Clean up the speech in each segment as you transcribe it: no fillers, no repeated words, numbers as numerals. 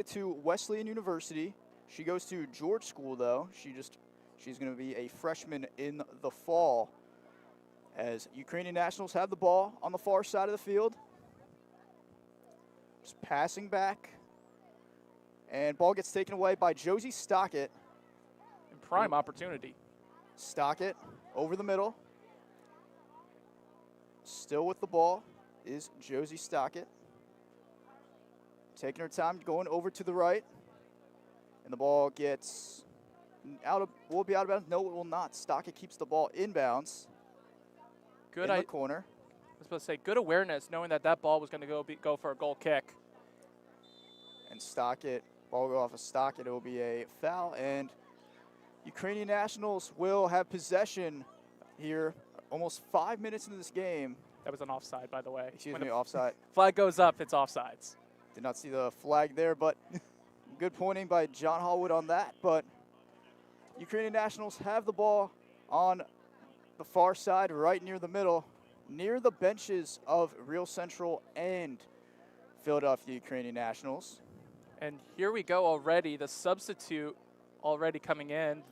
to Wesleyan University. She goes to George School, though. She's going to be a freshman in the fall. As Ukrainian Nationals have the ball on the far side of the field. Just passing back. And ball gets taken away by Josie Stockett. In prime opportunity. Stockett over the middle. Still with the ball is Josie Stockett. Taking her time, going over to the right. And the ball gets will be out of bounds. No, it will not. Stockett keeps the ball inbounds. Good in the corner. I was supposed to say, good awareness, knowing that ball was going to go for a goal kick. And Stockett, ball will go off of Stockett. It will be a foul, and Ukrainian Nationals will have possession here almost 5 minutes into this game. That was an offside, by the way. Excuse me, offside. Flag goes up, it's offsides. Did not see the flag there, but good pointing by John Hallwood on that. But Ukrainian Nationals have the ball on the far side, right near the middle, near the benches of Real Central and Philadelphia Ukrainian Nationals. And here we go already, the substitute already coming in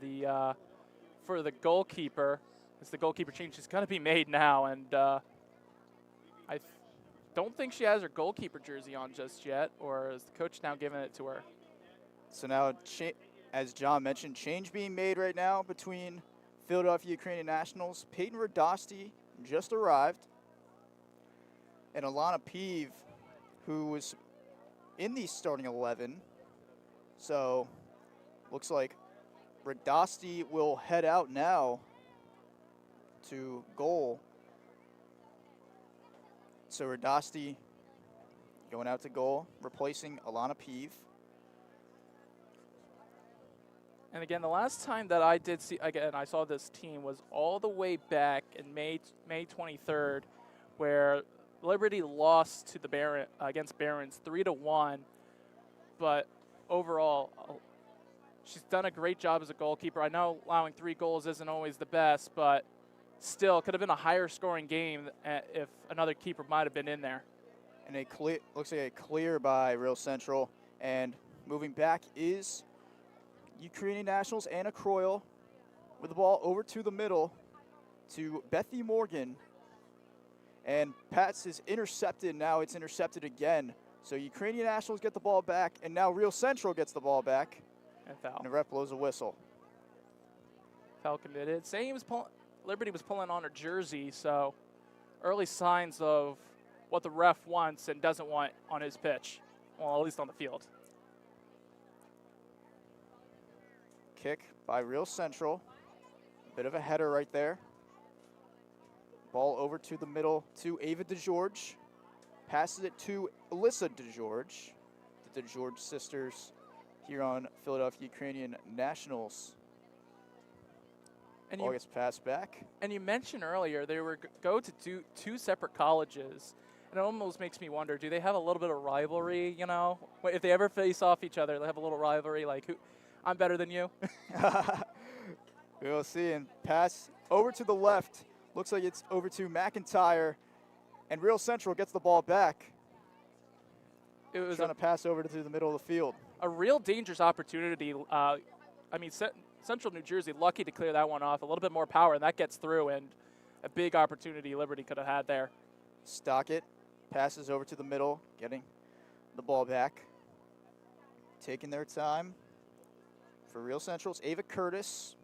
for the goalkeeper. As the goalkeeper change is going to be made now, and I don't think she has her goalkeeper jersey on just yet, or is the coach now giving it to her? So now, as John mentioned, change being made right now between Philadelphia Ukrainian Nationals. Peyton Radosti just arrived, and Alana Peeve, who was in the starting 11. So looks like Radosti will head out now to goal. So Radosti going out to goal, replacing Alana Peeve. And again, the last time that I saw this team was all the way back in May 23rd, where Liberty lost to the against Barons 3-1. But overall, she's done a great job as a goalkeeper. I know allowing 3 goals isn't always the best, but still could have been a higher scoring game if another keeper might have been in there. And looks like a clear by Real Central. And moving back is Ukrainian Nationals, Anna Croyle, with the ball over to the middle to Bethy Morgan. And Pats is intercepted. Now it's intercepted again. So Ukrainian Nationals get the ball back, and now Real Central gets the ball back. And foul. And the ref blows a whistle. Foul committed. Saying Liberty was pulling on her jersey, so early signs of what the ref wants and doesn't want on his pitch. Well, at least on the field. Kick by Real Central. A bit of a header right there. Ball over to the middle to Ava DeGeorge. Passes it to Alyssa DeGeorge. The DeGeorge sisters here on Philadelphia Ukrainian Nationals. And ball gets passed back. And you mentioned earlier they were go to two separate colleges. And it almost makes me wonder, do they have a little bit of rivalry, you know? If they ever face off each other, they have a little rivalry, like, I'm better than you? We'll see. And pass over to the left. Looks like it's over to McIntyre. And Real Central gets the ball back. It was trying to pass over to the middle of the field. A real dangerous opportunity. Central New Jersey, lucky to clear that one off. A little bit more power, and that gets through, and a big opportunity Liberty could have had there. Stockett passes over to the middle, getting the ball back. Taking their time. For Real Central, it's Ava Curtis.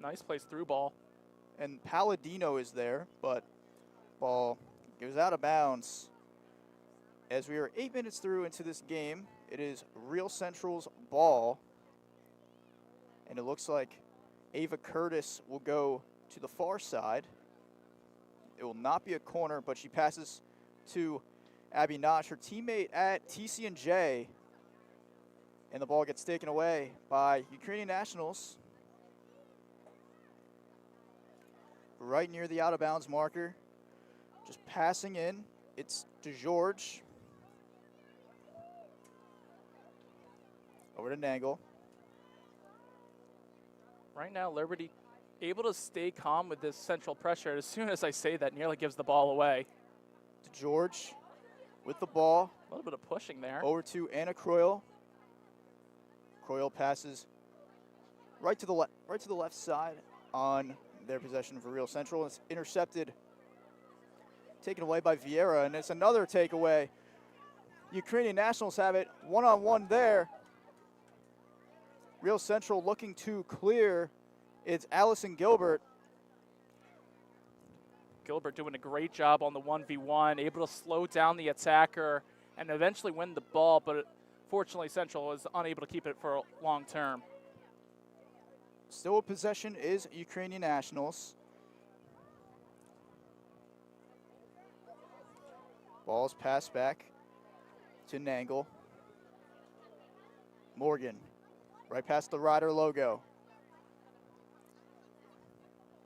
Nice place through ball. And Palladino is there, but ball goes out of bounds. As we are 8 minutes through into this game, it is Real Central's ball. And it looks like Ava Curtis will go to the far side. It will not be a corner, but she passes to Abby Notch, her teammate at TC&J. And the ball gets taken away by Ukrainian Nationals. Right near the out-of-bounds marker. Just passing in. It's DeGeorge. Over to Nangle. Right now, Liberty able to stay calm with this central pressure. As soon as I say that, nearly gives the ball away. DeGeorge with the ball. A little bit of pushing there. Over to Anna Croyle. Croyle passes right to the left side on their possession for Real Central. It's intercepted, taken away by Vieira, and it's another takeaway. Ukrainian Nationals have it one-on-one there. Real Central looking to clear. It's Allison Gilbert. Gilbert doing a great job on the 1v1, able to slow down the attacker and eventually win the ball, but fortunately Central was unable to keep it for long term. Still a possession is Ukrainian Nationals. Ball's passed back to Nangle. Morgan, right past the Rider logo.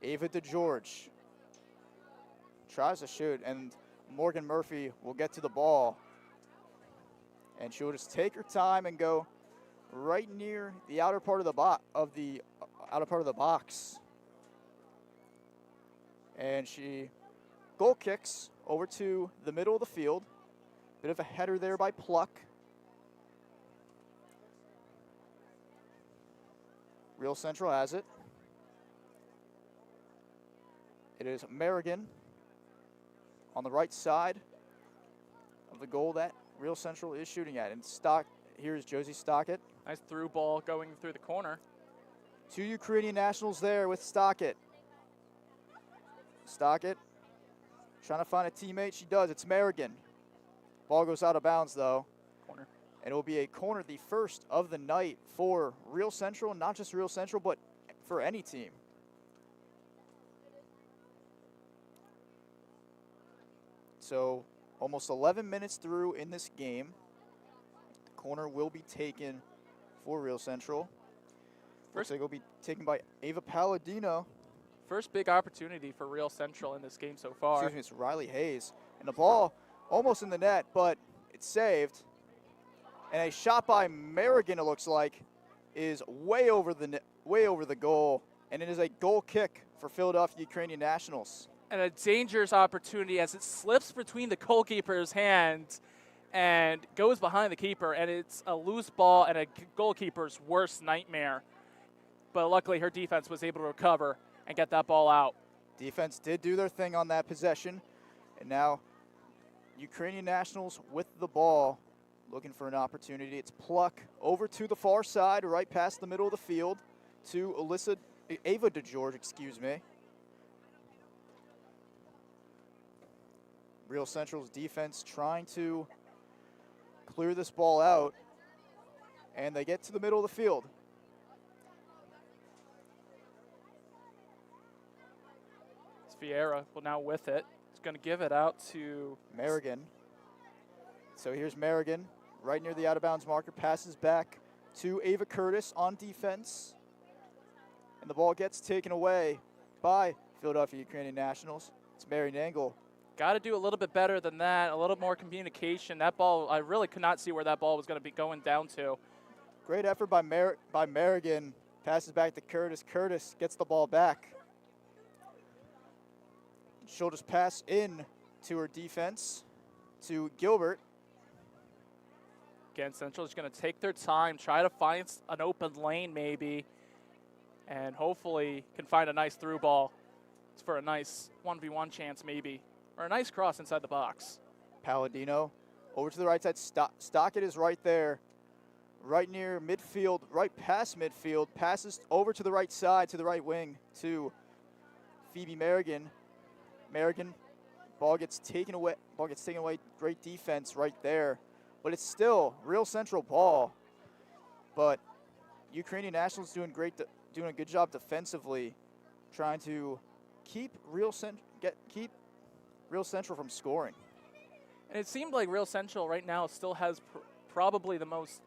Ava DeGeorge tries to shoot, and Morgan Murphy will get to the ball. And she'll just take her time and go right near the outer part of the box. And she goal kicks over to the middle of the field. Bit of a header there by Pluck. Real Central has it. It is Merrigan on the right side of the goal that Real Central is shooting at. And here's Josie Stockett. Nice through ball going through the corner. 2 Ukrainian Nationals there with Stockett. Stockett trying to find a teammate. She does. It's Merrigan. Ball goes out of bounds, though. Corner. And it will be a corner, the first of the night for Real Central. Not just Real Central, but for any team. So almost 11 minutes through in this game. The corner will be taken for Real Central. First, it will be taken by Ava Palladino. First big opportunity for Real Central in this game so far. Excuse me, it's Riley Hayes. And the ball almost in the net, but it's saved. And a shot by Merrigan, it looks like, is way over the goal. And it is a goal kick for Philadelphia Ukrainian Nationals. And a dangerous opportunity as it slips between the goalkeeper's hands and goes behind the keeper, and it's a loose ball and a goalkeeper's worst nightmare. But luckily her defense was able to recover and get that ball out. Defense did do their thing on that possession, and now Ukrainian Nationals with the ball, looking for an opportunity. It's Pluck over to the far side, right past the middle of the field to Ava DeGeorge, excuse me. Real Central's defense trying to clear this ball out, and they get to the middle of the field. It's Vieira, well, now with it. It's going to give it out to Merrigan. So here's Merrigan, right near the out-of-bounds marker, passes back to Ava Curtis on defense. And the ball gets taken away by Philadelphia Ukrainian Nationals. It's Mary Nangle. Got to do a little bit better than that, a little more communication. That ball, I really could not see where that ball was going to be going down to. Great effort by Merrigan. Passes back to Curtis. Curtis gets the ball back. She'll just pass in to her defense, to Gilbert. Again, Central is going to take their time, try to find an open lane maybe, and hopefully can find a nice through ball. It's for a nice 1v1 chance maybe, or a nice cross inside the box. Palladino over to the right side. Stockett is right there, right near midfield, right past midfield. Passes over to the right side, to the right wing, to Phoebe Merrigan. Merrigan, ball gets taken away. Great defense right there, but it's still Real Central ball. But Ukrainian Nationals doing a good job defensively, trying to keep Real Central from scoring. And it seemed like Real Central right now still has probably the most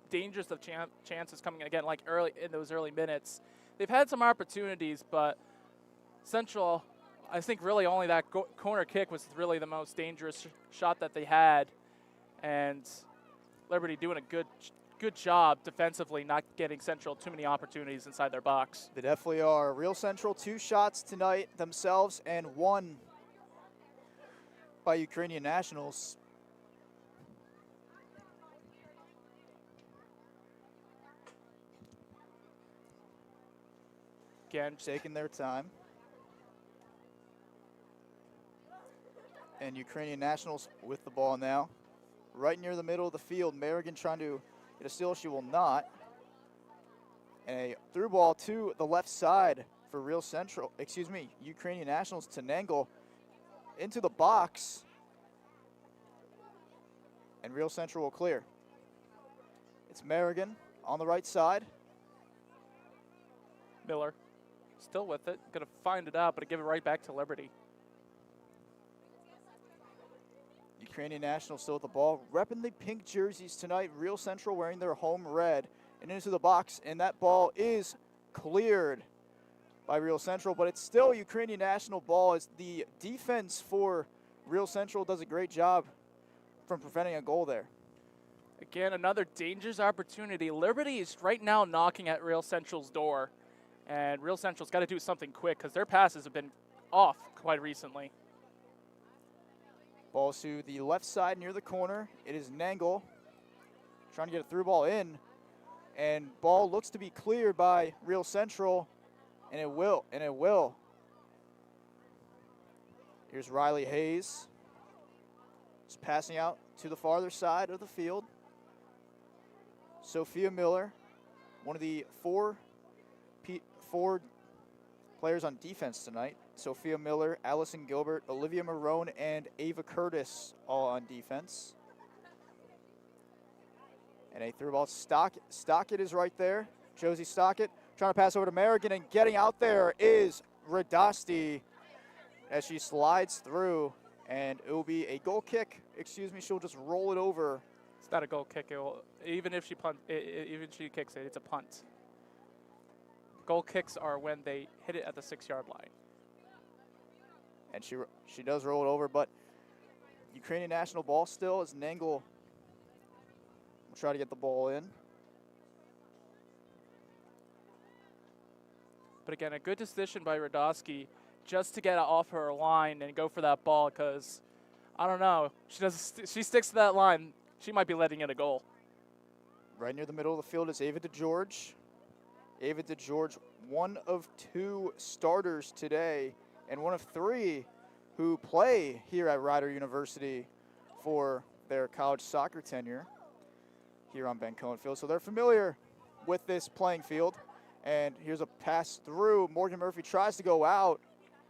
dangerous of chances coming again, like early in those early minutes. They've had some opportunities, but Central, I think really only that corner kick was really the most dangerous shot that they had. And Liberty doing a good job defensively, not getting Central too many opportunities inside their box. They definitely are. Real Central 2 shots tonight themselves and 1 by Ukrainian Nationals. Again, taking their time. And Ukrainian Nationals with the ball now. Right near the middle of the field, Merrigan trying to get a steal. She will not. And a through ball to the left side for Ukrainian Nationals to Nangle into the box. And Real Central will clear. It's Merrigan on the right side. Miller still with it. Going to find it out, but give it right back to Liberty. Ukrainian Nationals still with the ball. Repping the pink jerseys tonight. Real Central wearing their home red. And into the box. And that ball is cleared by Real Central. But it's still Ukrainian National ball as the defense for Real Central does a great job from preventing a goal there. Again, another dangerous opportunity. Liberty is right now knocking at Real Central's door. And Real Central's got to do something quick because their passes have been off quite recently. Ball to the left side near the corner. It is Nangle trying to get a through ball in. And ball looks to be cleared by Real Central. And it will. Here's Riley Hayes. Just passing out to the farther side of the field. Sophia Miller, one of the four players on defense tonight. Sophia Miller, Allison Gilbert, Olivia Marone, and Ava Curtis all on defense. And a through ball. Stockett is right there. Josie Stockett trying to pass over to Merrigan, and getting out there is Radasti as she slides through, and it will be a goal kick. She'll just roll it over. It's not a goal kick. Even if she kicks it, it's a punt. Goal kicks are when they hit it at the 6-yard line. And she does roll it over, but Ukrainian National ball still as Nangle will try to get the ball in. But again, a good decision by Radosky just to get off her line and go for that ball because, I don't know, she sticks to that line. She might be letting in a goal. Right near the middle of the field is Ava DeGeorge. Ava DeGeorge, one of 2 starters today and one of 3 who play here at Rider University for their college soccer tenure here on Ben Cohen Field. So they're familiar with this playing field. And here's a pass through. Morgan Murphy tries to go out,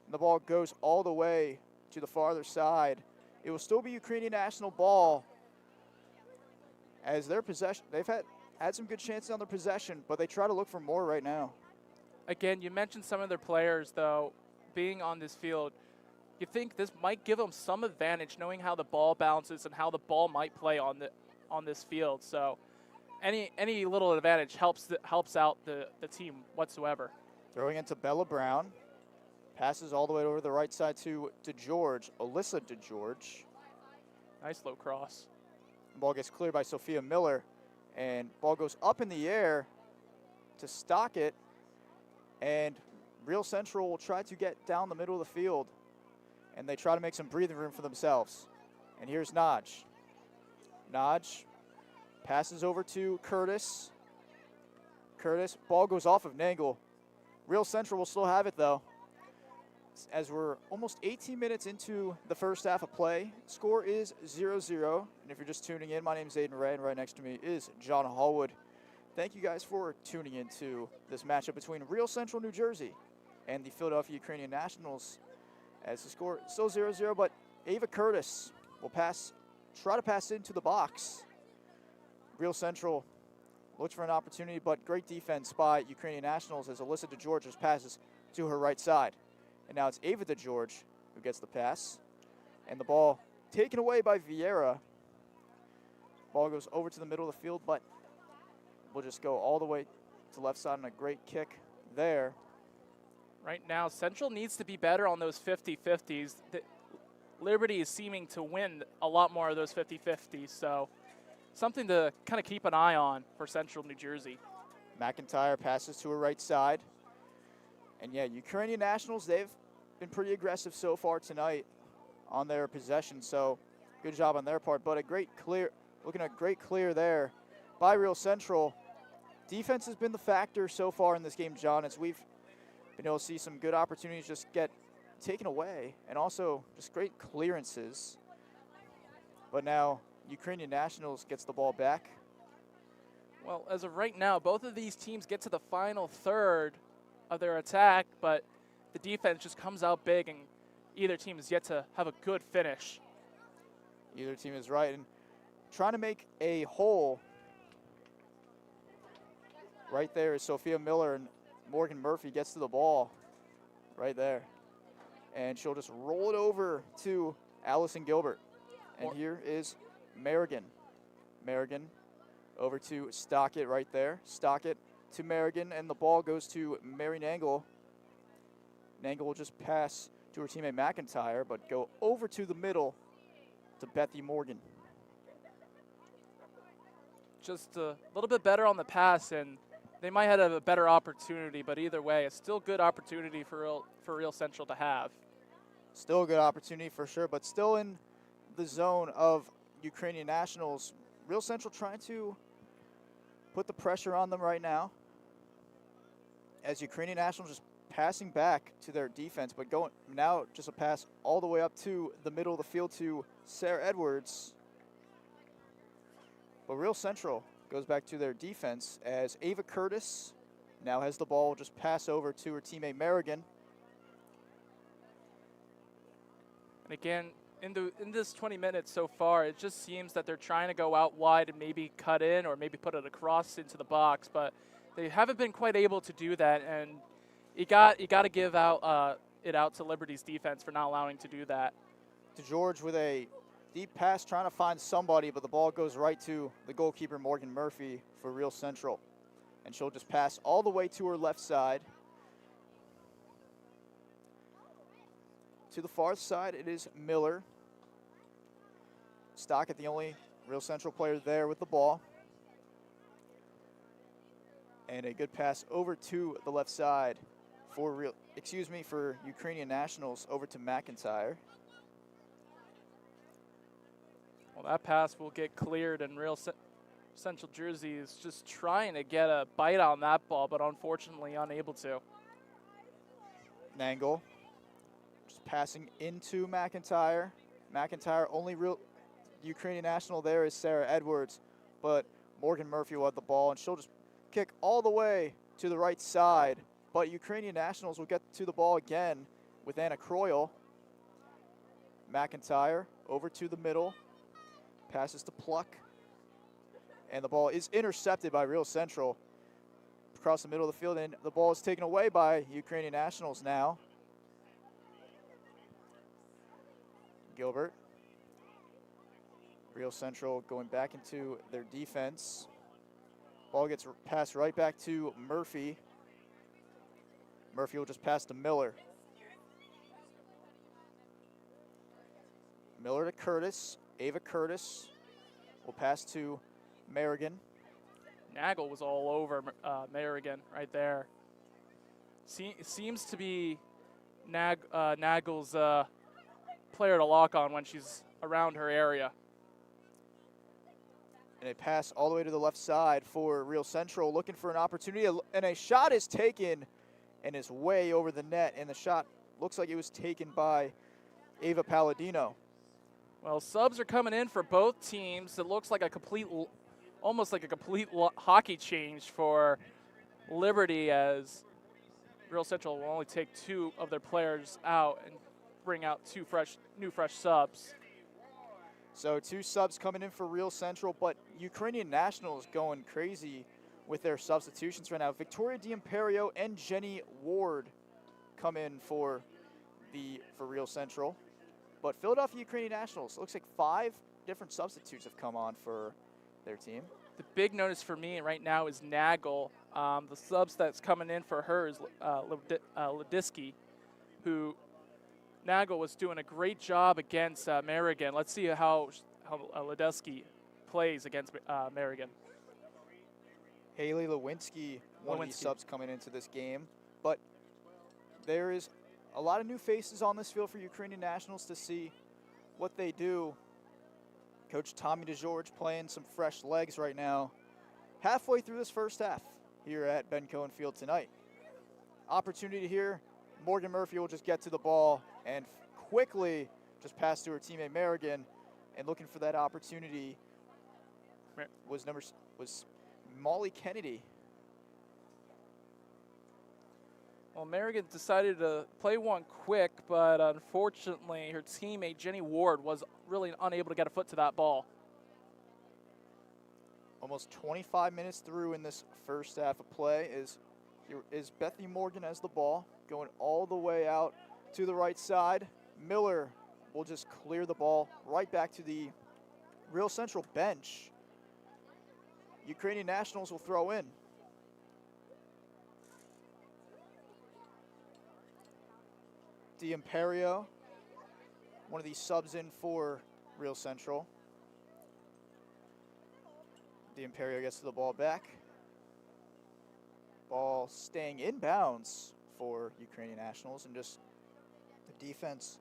and the ball goes all the way to the farther side. It will still be Ukrainian National ball as their possession. They've had some good chances on their possession, but they try to look for more right now. Again, you mentioned some of their players, though, being on this field. You think this might give them some advantage knowing how the ball bounces and how the ball might play on this field. So any little advantage helps out the team whatsoever. Throwing into Bella Brown. Passes all the way over the right side to DeGeorge, Alyssa DeGeorge. Nice low cross. The ball gets cleared by Sophia Miller, and ball goes up in the air to Stockett, and Real Central will try to get down the middle of the field, and they try to make some breathing room for themselves. And here's Naj. Naj passes over to Curtis. Curtis, ball goes off of Nangle. Real Central will still have it, though. As we're almost 18 minutes into the first half of play, score is 0-0. And if you're just tuning in, my name is Aiden Ray, and right next to me is John Hallwood. Thank you guys for tuning into this matchup between Real Central New Jersey and the Philadelphia Ukrainian Nationals. As the score is still 0-0, but Ava Curtis will try to pass into the box. Real Central looks for an opportunity, but great defense by Ukrainian Nationals as Alyssa DeGeorge passes to her right side. And now it's Ava DeGeorge who gets the pass. And the ball taken away by Vieira. Ball goes over to the middle of the field, but we'll just go all the way to the left side, and a great kick there. Right now, Central needs to be better on those 50-50s. Liberty is seeming to win a lot more of those 50-50s, so something to kind of keep an eye on for Central New Jersey. McIntyre passes to her right side. And yeah, Ukrainian Nationals, they've been pretty aggressive so far tonight on their possession, so good job on their part. But a great clear, looking at a great clear there by Real Central. Defense has been the factor so far in this game, John, as we've been able to see some good opportunities just get taken away, and also just great clearances. But now Ukrainian Nationals gets the ball back. Well, as of right now, both of these teams get to the final third of their attack, but the defense just comes out big, and either team is yet to have a good finish. Either team is right, and trying to make a hole right there is Sophia Miller, and Morgan Murphy gets to the ball right there. And she'll just roll it over to Allison Gilbert. And here is Merrigan. Merrigan over to Stockett right there. Stockett to Merrigan, and the ball goes to Mary Nangle. Nangle will just pass to her teammate McIntyre, but go over to the middle to Bethy Morgan. Just a little bit better on the pass, and they might have a better opportunity, but either way, it's still good opportunity for Real Central to have. Still a good opportunity for sure, but still in the zone of Ukrainian Nationals. Real Central trying to put the pressure on them right now, as Ukrainian Nationals just passing back to their defense, but going now just a pass all the way up to the middle of the field to Sarah Edwards. But Real Central goes back to their defense as Ava Curtis now has the ball, just pass over to her teammate Merrigan. And again, in this 20 minutes so far, it just seems that they're trying to go out wide and maybe cut in or maybe put it across into the box, but they haven't been quite able to do that, and you got to give out it out to Liberty's defense for not allowing to do that. To George with a deep pass trying to find somebody, but the ball goes right to the goalkeeper Morgan Murphy for Real Central. And she'll just pass all the way to her left side. To the far side, it is Miller. Stockett, the only Real Central player there with the ball. And a good pass over to the left side for Ukrainian Nationals over to McIntyre. Well, that pass will get cleared, and Real Central Jersey is just trying to get a bite on that ball, but unfortunately unable to. Nangle just passing into McIntyre. McIntyre, only real Ukrainian national there is Sarah Edwards, but Morgan Murphy will have the ball, and she'll just kick all the way to the right side. But Ukrainian Nationals will get to the ball again with Anna Croyle. McIntyre over to the middle, passes to Pluck, and the ball is intercepted by Real Central across the middle of the field, and the ball is taken away by Ukrainian Nationals now. Gilbert. Real Central going back into their defense. Ball gets passed right back to Murphy. Murphy will just pass to Miller. Miller to Curtis. Ava Curtis will pass to Merrigan. Nagel was all over Merrigan right there. Seems to be Nagel's player to lock on when she's around her area. And a pass all the way to the left side for Real Central, looking for an opportunity, and a shot is taken and is way over the net, and the shot looks like it was taken by Ava Palladino. Well, subs are coming in for both teams. It looks like almost like a complete hockey change for Liberty, as Real Central will only take 2 of their players out and bring out 2 new fresh subs. So 2 subs coming in for Real Central, but Ukrainian Nationals going crazy with their substitutions right now. Victoria D'Imperio and Jenny Ward come in for Real Central. But Philadelphia Ukrainian Nationals, looks like 5 different substitutes have come on for their team. The big notice for me right now is Nagel. The subs that's coming in for her is Ledisky, who Nagel was doing a great job against Merrigan. Let's see how Ledesky plays against Merrigan. Haley Lewinsky, one of these subs coming into this game. But there is a lot of new faces on this field for Ukrainian Nationals to see what they do. Coach Tommy DeGeorge playing some fresh legs right now, halfway through this first half here at Ben Cohen Field tonight. opportunity here. Morgan Murphy will just get to the ball and quickly just pass to her teammate Merrigan, and looking for that opportunity was Molly Kennedy. Well, Merrigan decided to play one quick, but unfortunately her teammate Jenny Ward was really unable to get a foot to that ball. Almost 25 minutes through in this first half of play is Bethany Morgan has the ball, going all the way out to the right side. Miller will just clear the ball right back to the Real Central bench. Ukrainian Nationals will throw in. D'Imperio, one of these subs in for Real Central. D'Imperio gets to the ball back. Ball staying in bounds for Ukrainian Nationals, and just the defense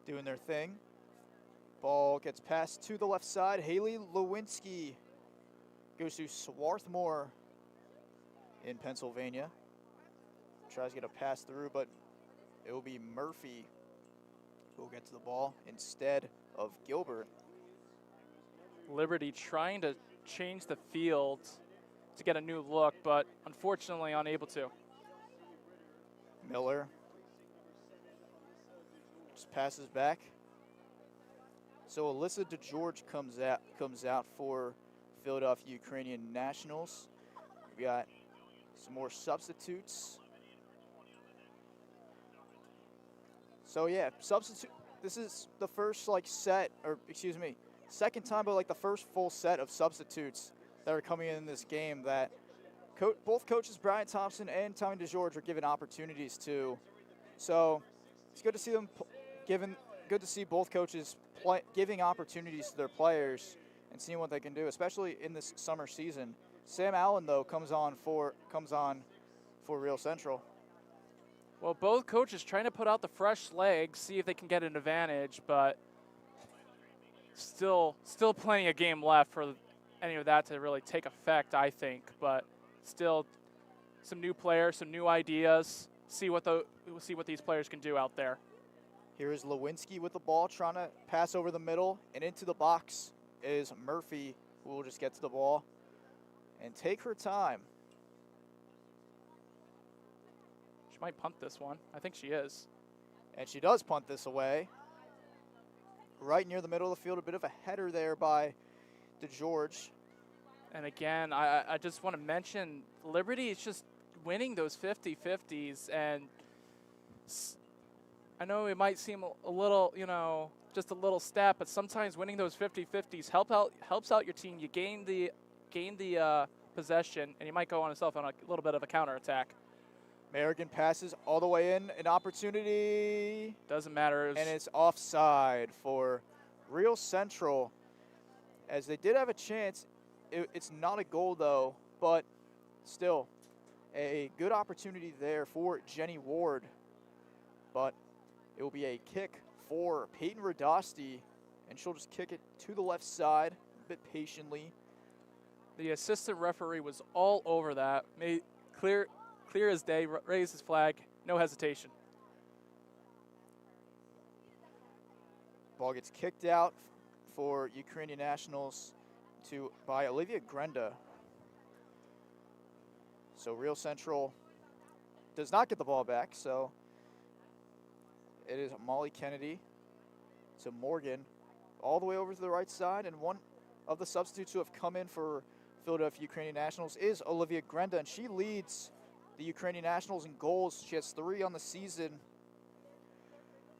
doing their thing. Ball gets passed to the left side. Haley Lewinsky goes to Swarthmore in Pennsylvania. Tries to get a pass through, but it will be Murphy who will get to the ball instead of Gilbert. Liberty trying to change the field to get a new look, but unfortunately unable to. Miller just passes back. So Alyssa DeGeorge comes out for Philadelphia Ukrainian Nationals. We got some more substitutes. So yeah, substitute. This is the first second time, but the first full set of substitutes that are coming in this game that both coaches Brian Thompson and Tommy DeGeorge are given opportunities to. So it's good to see them good to see both coaches giving opportunities to their players and seeing what they can do, especially in this summer season. Sam Allen though comes on for Real Central. Well, both coaches trying to put out the fresh legs, see if they can get an advantage, but still plenty of game left for any of that to really take effect, I think. But still, some new players, some new ideas. See what these players can do out there. Here is Lewinsky with the ball, trying to pass over the middle, and into the box is Murphy, who will just get to the ball and take her time. She might punt this one. I think she is. And she does punt this away. Right near the middle of the field, a bit of a header there by DeGeorge. And again, I just want to mention Liberty is just winning those 50-50s, and I know it might seem a little, just a little stat, but sometimes winning those 50-50s helps out your team. You gain the possession, and you might go on yourself on a little bit of a counterattack. Merrigan passes all the way in, an opportunity. Doesn't matter. And it's offside for Real Central. As they did have a chance, it's not a goal though, but still a good opportunity there for Jenny Ward. But it will be a kick for Peyton Radosti, and she'll just kick it to the left side a bit patiently. The assistant referee was all over that. Made clear as day, raised his flag, no hesitation. Ball gets kicked out for Ukrainian Nationals by Olivia Grenda. So Real Central does not get the ball back, so it is Molly Kennedy to Morgan all the way over to the right side, and one of the substitutes who have come in for Philadelphia Ukrainian Nationals is Olivia Grenda, and she leads the Ukrainian Nationals in goals. She has 3 on the season.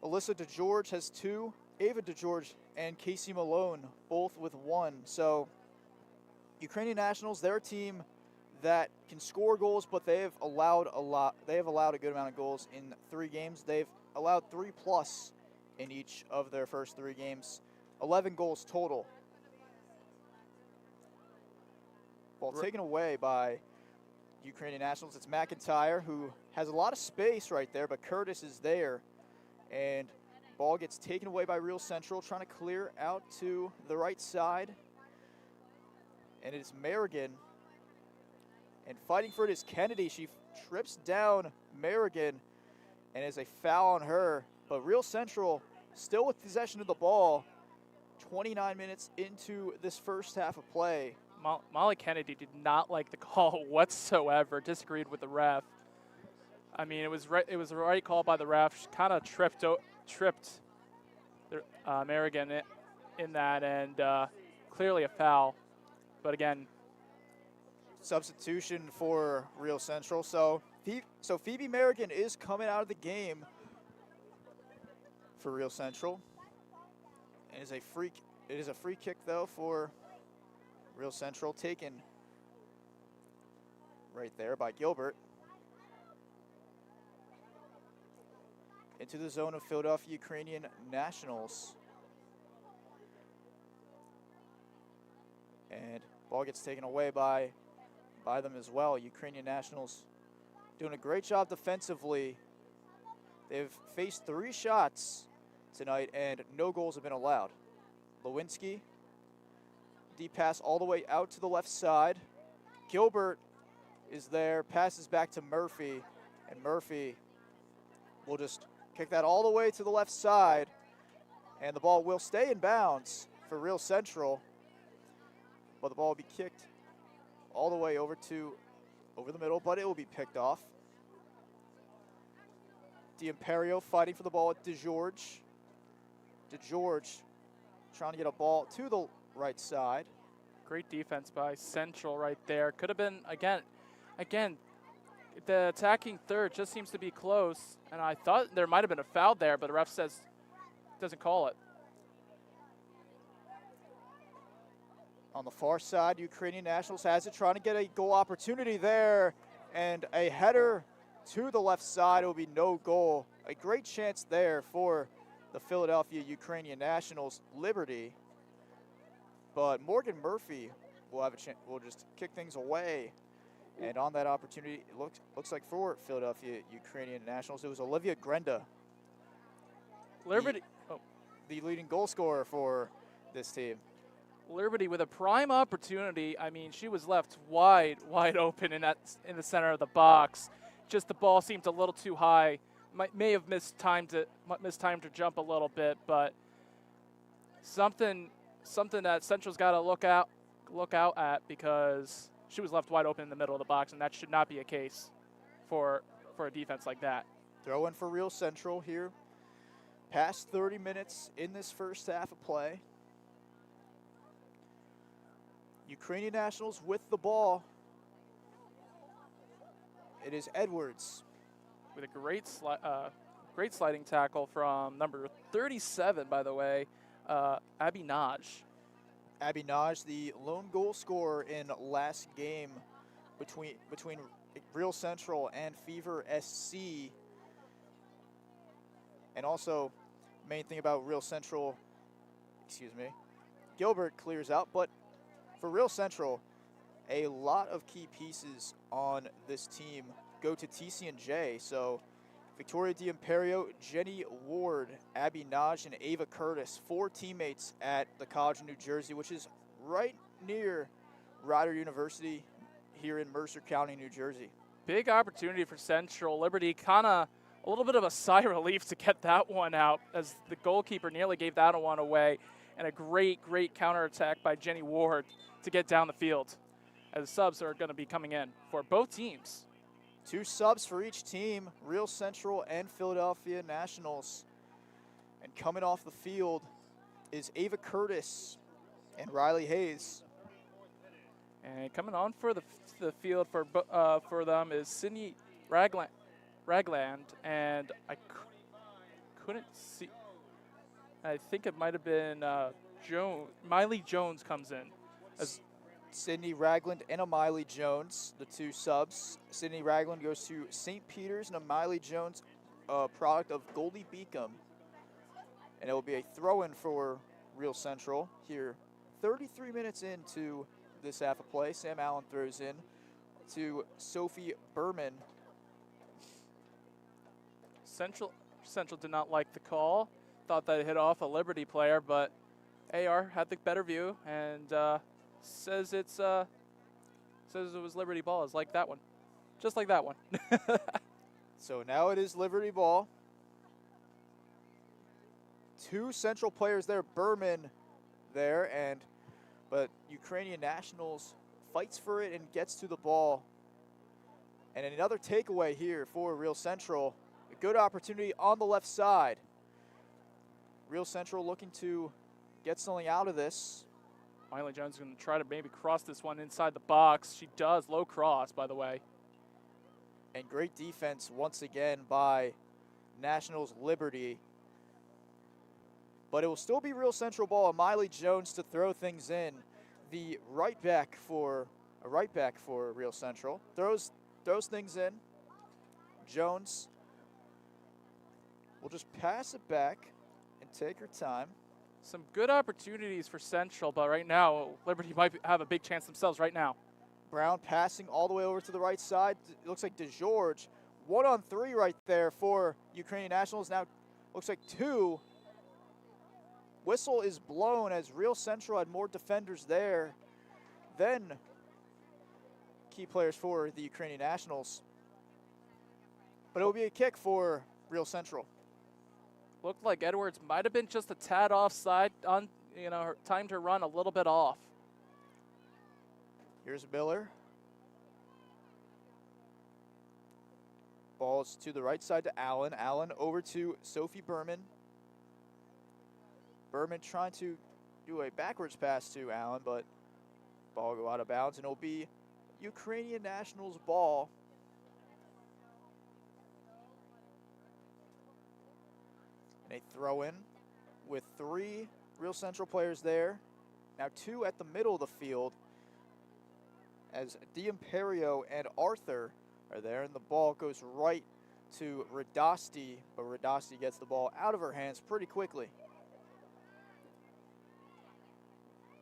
Alyssa DeGeorge has 2. Ava DeGeorge and Casey Malone both with 1. So Ukrainian Nationals, they're a team that can score goals, but they have allowed a lot. They have allowed a good amount of goals in 3 games. They've allowed 3+ in each of their first 3 games. 11 goals total. Ball taken away by Ukrainian Nationals. It's McIntyre who has a lot of space right there, but Curtis is there. And ball gets taken away by Real Central, trying to clear out to the right side. And it's Merrigan. And fighting for it is Kennedy. She trips down Merrigan, and is a foul on her. But Real Central still with possession of the ball. 29 minutes into this first half of play. Molly Kennedy did not like the call whatsoever. Disagreed with the ref. I mean, it was the right call by the ref. She kind of tripped Merrigan in that, and clearly a foul. But again, substitution for Real Central. So Phoebe Merrigan is coming out of the game for Real Central. It is a free kick though for Real Central, taken right there by Gilbert. Into the zone of Philadelphia Ukrainian Nationals. And ball gets taken away by them as well. Ukrainian Nationals doing a great job defensively. They've faced 3 shots tonight and no goals have been allowed. Lewinsky, deep pass all the way out to the left side. Gilbert is there, passes back to Murphy, and Murphy will just kick that all the way to the left side, and the ball will stay in bounds for Real Central, but the ball will be kicked all the way over the middle, but it will be picked off. D'Imperio fighting for the ball with DeGeorge. DeGeorge trying to get a ball to the right side. Great defense by Central right there. Could have been, again, the attacking third just seems to be close, and I thought there might have been a foul there, but the ref says doesn't call it. On the far side, Ukrainian Nationals has it, trying to get a goal opportunity there, and a header to the left side. It will be no goal. A great chance there for the Philadelphia Ukrainian Nationals. Liberty, but Morgan Murphy will have a chance. Will just kick things away, and on that opportunity, it looks like for Philadelphia Ukrainian Nationals, it was Olivia Grenda, Liberty, the leading goal scorer for this team. Liberty with a prime opportunity. I mean, she was left wide open in the center of the box. Just the ball seemed a little too high. May have mistimed to jump a little bit, but something that Central's got to look out at, because she was left wide open in the middle of the box, and that should not be a case for a defense like that. Throw in for Real Central here. Past 30 minutes in this first half of play. Ukrainian Nationals with the ball. It is Edwards. With a great sliding tackle from number 37, by the way, Abby Naj. Abby Naj, the lone goal scorer in last game between Real Central and Fever SC. And also, main thing about Real Central, Gilbert clears out, but for Real Central, a lot of key pieces on this team go to TC&J. So Victoria D'Imperio, Jenny Ward, Abby Naj, and Ava Curtis, 4 teammates at the College of New Jersey, which is right near Rider University here in Mercer County, New Jersey. Big opportunity for Central. Liberty kind of a little bit of a sigh of relief to get that one out, as the goalkeeper nearly gave that one away, and a great counterattack by Jenny Ward to get down the field, as subs are going to be coming in for both teams. 2 subs for each team, Real Central and Philadelphia Nationals. And coming off the field is Ava Curtis and Riley Hayes. And coming on for the field for them is Sydney Ragland, and I couldn't see. I think it might have been Miley Jones comes in. As Sydney Ragland and Amiley Jones, the 2 subs. Sydney Ragland goes to St. Peter's, and Amiley Jones, product of Goldie Beacom. And it will be a throw-in for Real Central here. 33 minutes into this half of play. Sam Allen throws in to Sophie Berman. Central did not like the call. Thought that it hit off a Liberty player, but AR had the better view and says it was Liberty ball. It's like that one. Just like that one. So now it is Liberty ball. 2 Central players there, Berman there, but Ukrainian Nationals fights for it and gets to the ball. And another takeaway here for Real Central. A good opportunity on the left side. Real Central looking to get something out of this. Miley Jones is going to try to maybe cross this one inside the box. She does. Low cross, by the way. And great defense once again by Nationals Liberty. But it will still be Real Central ball. Miley Jones to throw things in. The right back for Real Central. Throws things in. Jones will just pass it back and take her time. Some good opportunities for Central, but right now, Liberty might have a big chance themselves right now. Brown passing all the way over to the right side. It looks like DeGeorge. 1-on-3 right there for Ukrainian Nationals. Now looks like 2. Whistle is blown as Real Central had more defenders there than key players for the Ukrainian Nationals. But it will be a kick for Real Central. Looked like Edwards might have been just a tad offside on, her timed her run a little bit off. Here's Miller. Ball's to the right side to Allen. Allen over to Sophie Berman. Berman trying to do a backwards pass to Allen, but ball go out of bounds, and it'll be Ukrainian Nationals ball. And a throw in with 3 Real Central players there. Now 2 at the middle of the field as D'Imperio and Arthur are there, and the ball goes right to Radasti, but Radasti gets the ball out of her hands pretty quickly.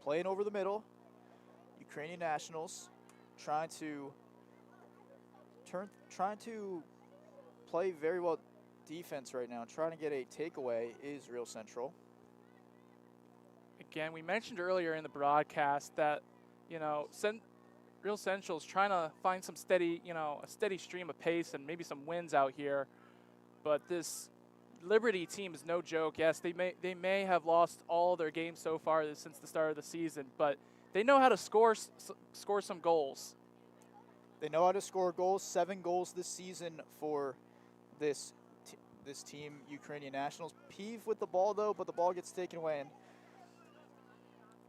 Playing over the middle, Ukrainian Nationals trying to play very well defense right now, trying to get a takeaway is Real Central. Again, we mentioned earlier in the broadcast that, Real Central's trying to find some steady, a steady stream of pace and maybe some wins out here. But this Liberty team is no joke. Yes, they may have lost all their games so far since the start of the season, but they know how to score some goals. They know how to score goals. 7 goals this season for this team, Ukrainian Nationals. Peeve with the ball though, but the ball gets taken away. And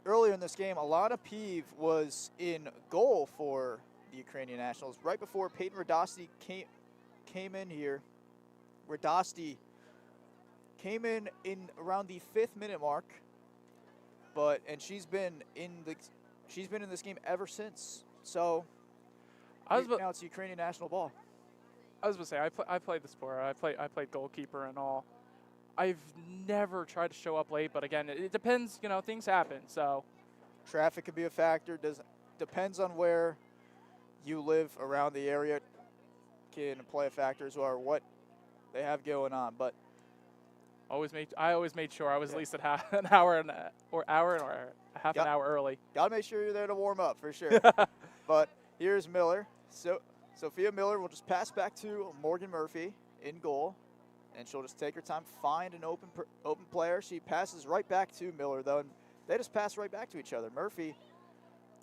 earlier in this game, Alana Peeve was in goal for the Ukrainian Nationals right before Peyton Radasti came in here. Radasti came in around the 5th minute mark, and she's been in this game ever since. So now it's Ukrainian national ball. I was going to say I played the sport. I played goalkeeper and all. I've never tried to show up late, but again, it depends. Things happen. So traffic could be a factor. Depends on where you live around the area. Can play a factor as well, or what they have going on. But I always made sure I was at least at half an hour and half an hour early. Gotta make sure you're there to warm up for sure. But here's Miller. So Sophia Miller will just pass back to Morgan Murphy in goal, and she'll just take her time, find an open player. She passes right back to Miller though, and they just pass right back to each other. Murphy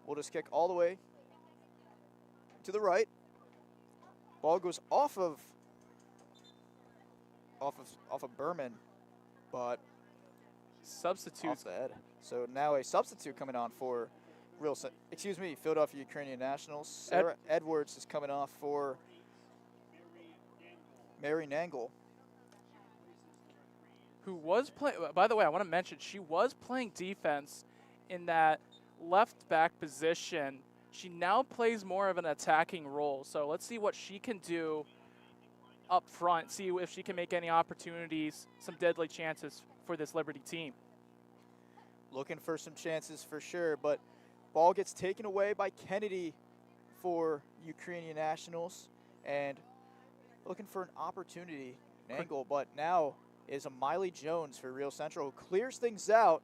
will just kick all the way to the right. Ball goes off of Berman, but substitutes off the head. So now a substitute coming on for Philadelphia Ukrainian Nationals. Sarah Edwards is coming off for Mary Nangle, who was playing. By the way, I want to mention she was playing defense in that left back position. She now plays more of an attacking role. So let's see what she can do up front. See if she can make any opportunities, some deadly chances for this Liberty team. Looking for some chances for sure, but ball gets taken away by Kennedy for Ukrainian Nationals, and looking for an opportunity, an angle, but now is a Miley Jones for Real Central, who clears things out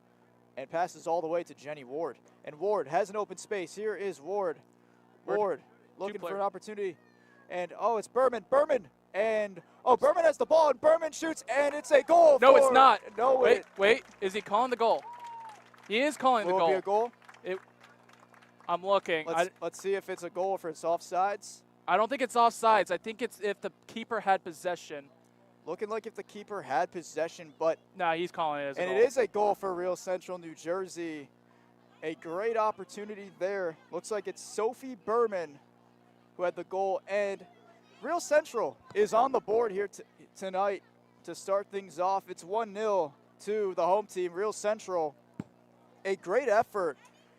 and passes all the way to Jenny Ward. And Ward has an open space. Here is Ward. Ward looking for an opportunity. And, oh, it's Berman. And, oh, Berman has the ball, and Berman shoots, and it's a goal. No, it's not. No, wait. Is he calling the goal? He is calling the goal. Will it be a goal? I'm looking. Let's see if it's a goal or if it's offsides. I don't think it's offsides. I think it's if the keeper had possession. Looking like if the keeper had possession, but No, he's calling it as a goal. it is a goal for Real Central New Jersey. A great opportunity there. Looks like it's Sophie Berman who had the goal, and Real Central is on the board here tonight to start things off. It's 1-0 to the home team, Real Central. A great effort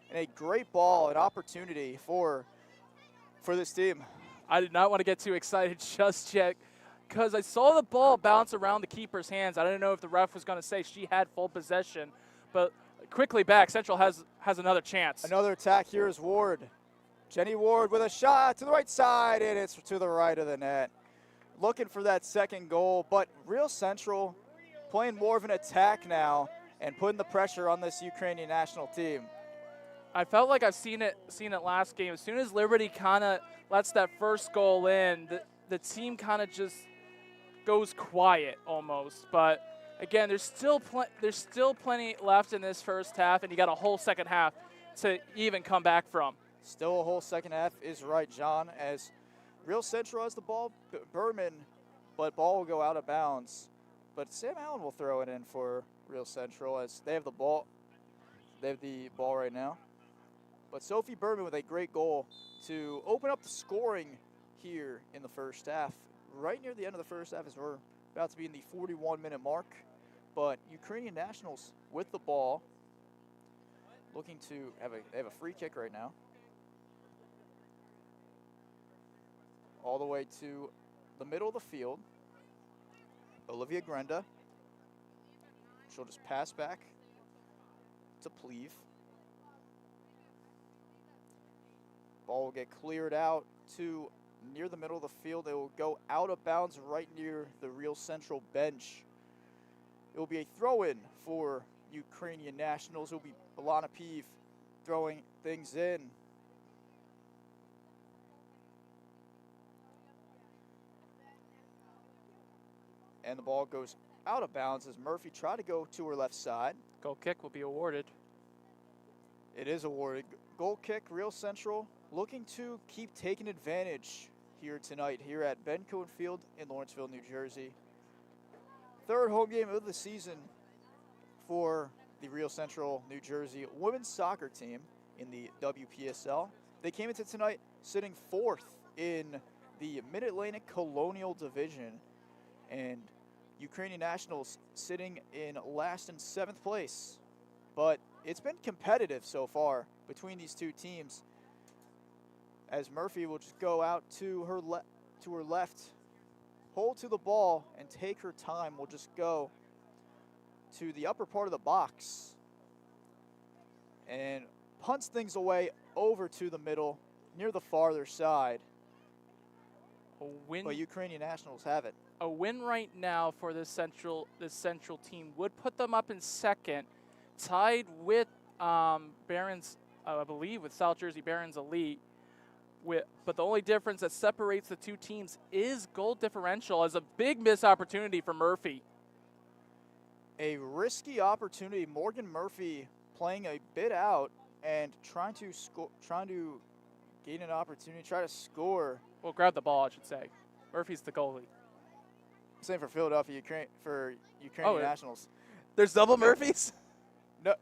and a great ball, an opportunity for this team. I did not want to get too excited just yet because I saw the ball bounce around the keeper's hands. I didn't know if the ref was going to say she had full possession, but quickly back, Central has another chance. Another attack here is Ward. Jenny Ward with a shot to the right side, and it's to the right of the net. Looking for that second goal, but Real Central playing more of an attack now and putting the pressure on this Ukrainian national team. I felt like I've seen it last game. As soon as Liberty kind of lets that first goal in, the team kind of just goes quiet almost. But again, there's still plenty left in this first half, and you got a whole second half to even come back from. Still a whole second half is right, John, as Real Central has the ball, Berman, but ball will go out of bounds. But Sam Allen will throw it in for Real Central as they have the ball. They have the ball right now. But Sophie Berman with a great goal to open up the scoring here in the first half. Right near the end of the first half as we're about to be in the 41-minute mark. But Ukrainian nationals with the ball, looking to they have a free kick right now. All the way to the middle of the field. Olivia Grenda. She'll just pass back to Pleve. Ball will get cleared out to near the middle of the field. It will go out of bounds right near the Real Central bench. It will be a throw-in for Ukrainian nationals. It will be Alana Pieve throwing things in. And the ball goes out of bounds as Murphy tried to go to her left side. Goal kick will be awarded. It is awarded. Goal kick, Real Central looking to keep taking advantage here tonight here at Ben Cohen Field in Lawrenceville, New Jersey. Third home game of the season for the Real Central New Jersey women's soccer team in the WPSL. They came into tonight sitting fourth in the Mid-Atlantic Colonial Division, and Ukrainian nationals sitting in last and seventh place. But it's been competitive so far between these two teams, as Murphy will just go out to her left, hold to the ball, and take her time. Will just go to the upper part of the box and punts things away over to the middle near the farther side. But Ukrainian nationals have it. A win right now for this central team would put them up in second, tied with Barron's, I believe, with South Jersey Barron's Elite. But the only difference that separates the two teams is goal differential, as a big missed opportunity for Murphy. A risky opportunity. Morgan Murphy playing a bit out and trying to gain an opportunity, try to score. Well, grab the ball, I should say. Murphy's the goalie. Same for Philadelphia, Ukrainian nationals. There's double Murphys?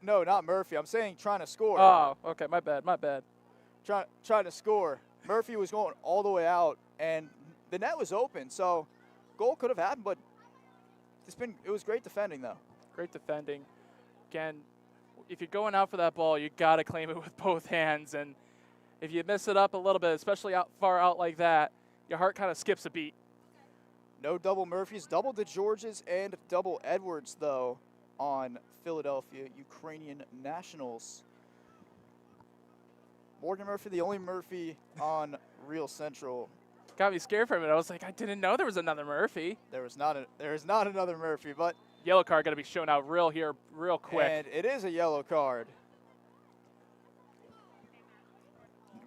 No, not Murphy. I'm saying trying to score. Oh, okay, my bad. Trying to score. Murphy was going all the way out, and the net was open, so goal could have happened, but it was great defending, though. Great defending. Again, if you're going out for that ball, you got to claim it with both hands, and if you miss it up a little bit, especially far out like that, your heart kind of skips a beat. No double Murphys, double DeGeorges, and double Edwards, though, on Philadelphia Ukrainian nationals. Morgan Murphy, the only Murphy on Real Central. Got me scared for a minute. I was like, I didn't know there was another Murphy. There is not another Murphy, but yellow card going to be shown out real quick. And it is a yellow card.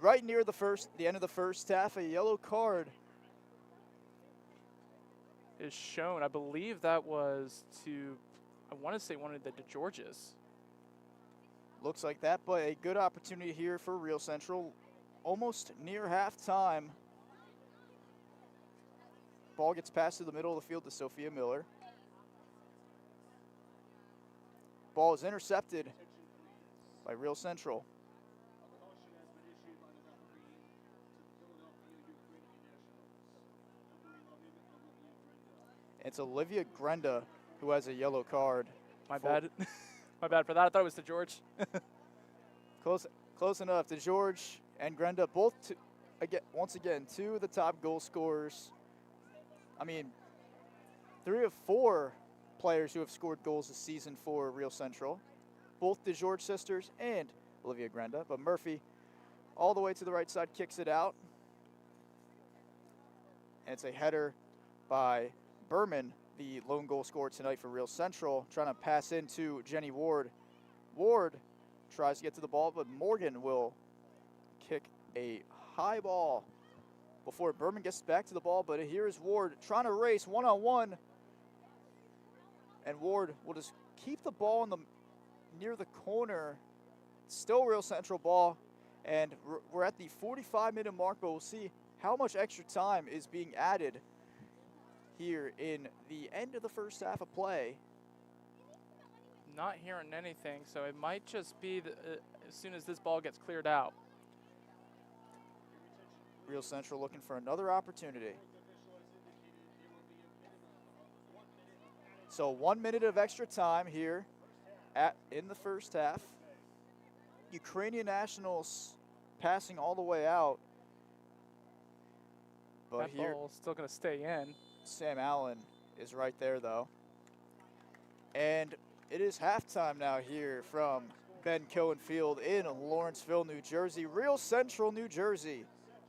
Right near the end of the first half, a yellow card is shown. I believe that was to, I want to say one of the DeGeorges. Looks like that, but a good opportunity here for Real Central. Almost near halftime. Ball gets passed to the middle of the field to Sophia Miller. Ball is intercepted by Real Central. It's Olivia Grenda who has a yellow card. My bad. My bad for that. I thought it was DeGeorge. Close enough. DeGeorge and Grenda both, once again, two of the top goal scorers. I mean, 3 of 4 players who have scored goals this season for Real Central. Both DeGeorge sisters and Olivia Grenda. But Murphy, all the way to the right side, kicks it out. And it's a header by Berman, the lone goal scorer tonight for Real Central, trying to pass into Jenny Ward. Ward tries to get to the ball, but Morgan will kick a high ball before Berman gets back to the ball. But here is Ward trying to race one-on-one. And Ward will just keep the ball near the corner. Still Real Central ball. And we're at the 45-minute mark, but we'll see how much extra time is being added here in the end of the first half of play. Not hearing anything, so it might just be as soon as this ball gets cleared out. Real Central looking for another opportunity. So 1 minute of extra time here in the first half. Ukrainian Nationals passing all the way out. But That here, ball's still going to stay in. Sam Allen is right there, though. And it is halftime now here from Ben Cohen Field in Lawrenceville, New Jersey. Real Central, New Jersey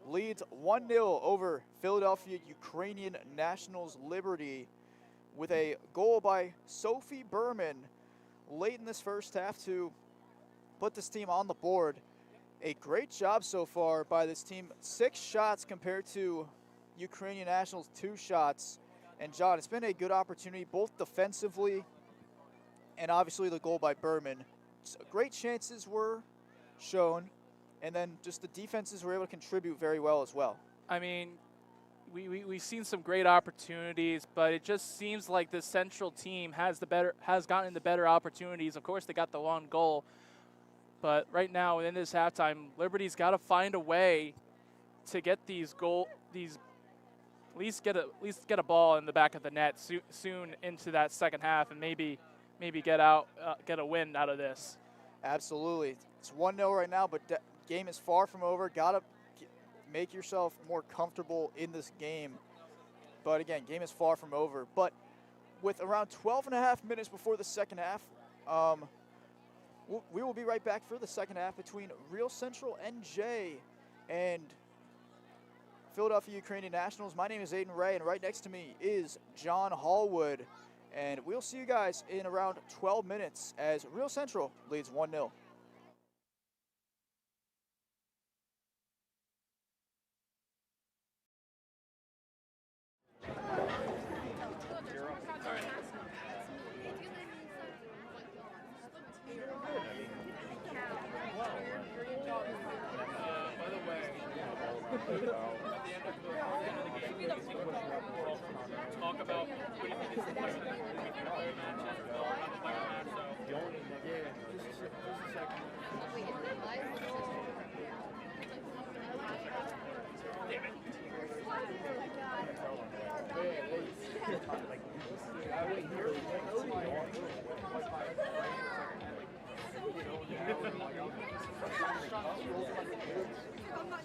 leads 1-0 over Philadelphia Ukrainian Nationals Liberty with a goal by Sophie Berman late in this first half to put this team on the board. A great job so far by this team. 6 shots compared to Ukrainian Nationals 2 shots. And John, it's been a good opportunity both defensively and obviously the goal by Berman. So great chances were shown, and then just the defenses were able to contribute very well as well. I mean, we've seen some great opportunities, but it just seems like the Central team has gotten the better opportunities. Of course, they got the one goal, but right now in this halftime, Liberty's got to find a way to get at least get a ball in the back of the net soon into that second half, and maybe get a win out of this. Absolutely. It's 1-0 right now, but game is far from over. Gotta make yourself more comfortable in this game. But again, game is far from over. But with around 12 and a half minutes before the second half, we will be right back for the second half between Real Central NJ and Philadelphia Ukrainian Nationals. My name is Aiden Ray, and right next to me is John Hallwood. And we'll see you guys in around 12 minutes as Real Central leads 1-0. Talk about what do you think is the player matches, the player match,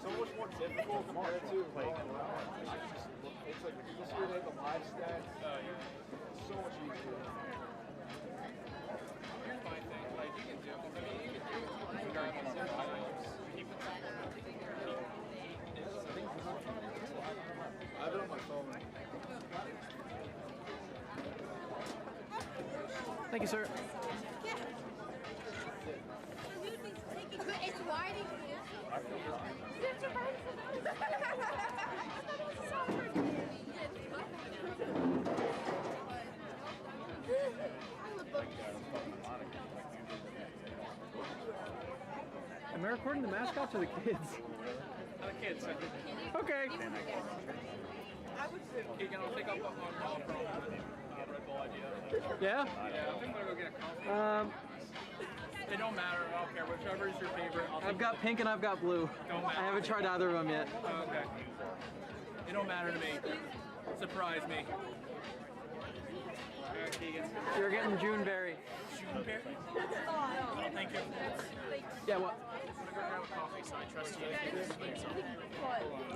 So much more difficult compared to like it's like easier to hit the live stats. It's so much easier. Here's my thing, like you can do, I mean you can do regardless of I have it on my phone. Thank you, sir. It's writing here. recording the mascots or the kids? The kids. Okay. Keegan, I'll take up on Red Bull idea. Yeah? Yeah, I think I'm gonna go get a coffee. They don't matter. I don't care. Whichever is your favorite. I've got pink and I've got blue. Don't matter. I haven't tried either of them yet. Oh, okay. It don't matter to me. Surprise me. Alright, Keegan. You're getting Juneberry. Juneberry? Oh, thank you. Yeah, what? I'm gonna go grab a coffee, so I trust you to keep this for yourself.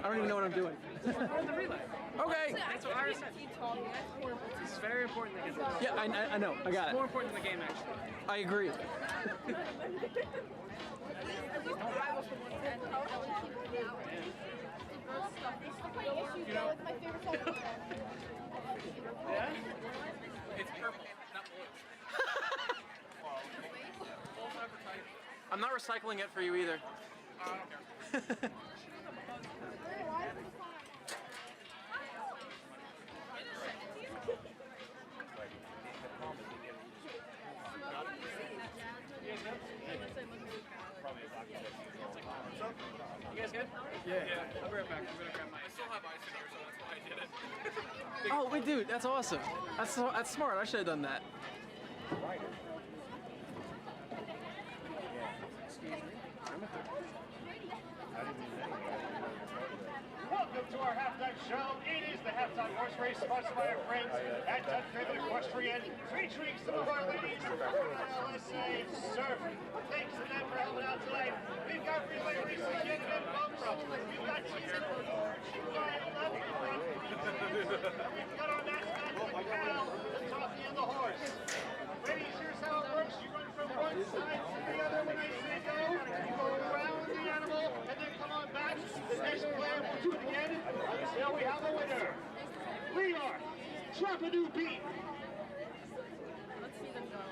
I don't even know what I'm doing. The relay. Okay. That's what Iris said. This is very important to get this. Yeah, I know. I got It's it. more important than the game, actually. I agree. You know? Yeah? It's purple, not blue. I'm not recycling it for you either. I don't care. You guys good? Yeah. I'll be right back. I'm gonna grab my. I still have ice in here, so that's why I did it. Oh, wait, dude, that's awesome. That's smart. I should have done that. Welcome to our halftime show. It is the halftime horse race sponsored by our friends at Dunkerville Equestrian, featuring some of our ladies from LSA Surf. Thanks to them for helping out tonight. We've got relay racing again in Bumbrum. We've got team July 11. We've got our mascot, the cow, the jockey, and the horse. Ladies, here's how it works. You run from one side to the other when I say go. You go around the animal and then come on back. The next player will do it again until we have a winner. Leon, drop a new beat. Let's see them go.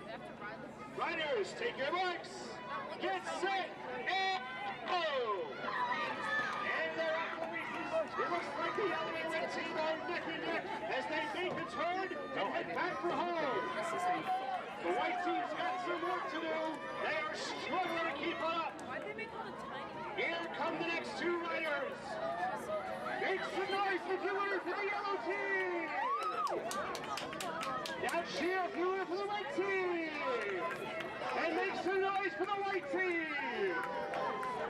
They have to ride this. Riders, take your marks. Get set and go. And they're off the races. It looks like the yellow and red team are neck and neck as they make a turn and head back for home. The white team's got some work to do. They are struggling to keep up. Why'd they make all the tiny? Here come the next two riders. Make some noise if you are for the yellow team. Now cheer if you are for the white team. And make some noise for the white team.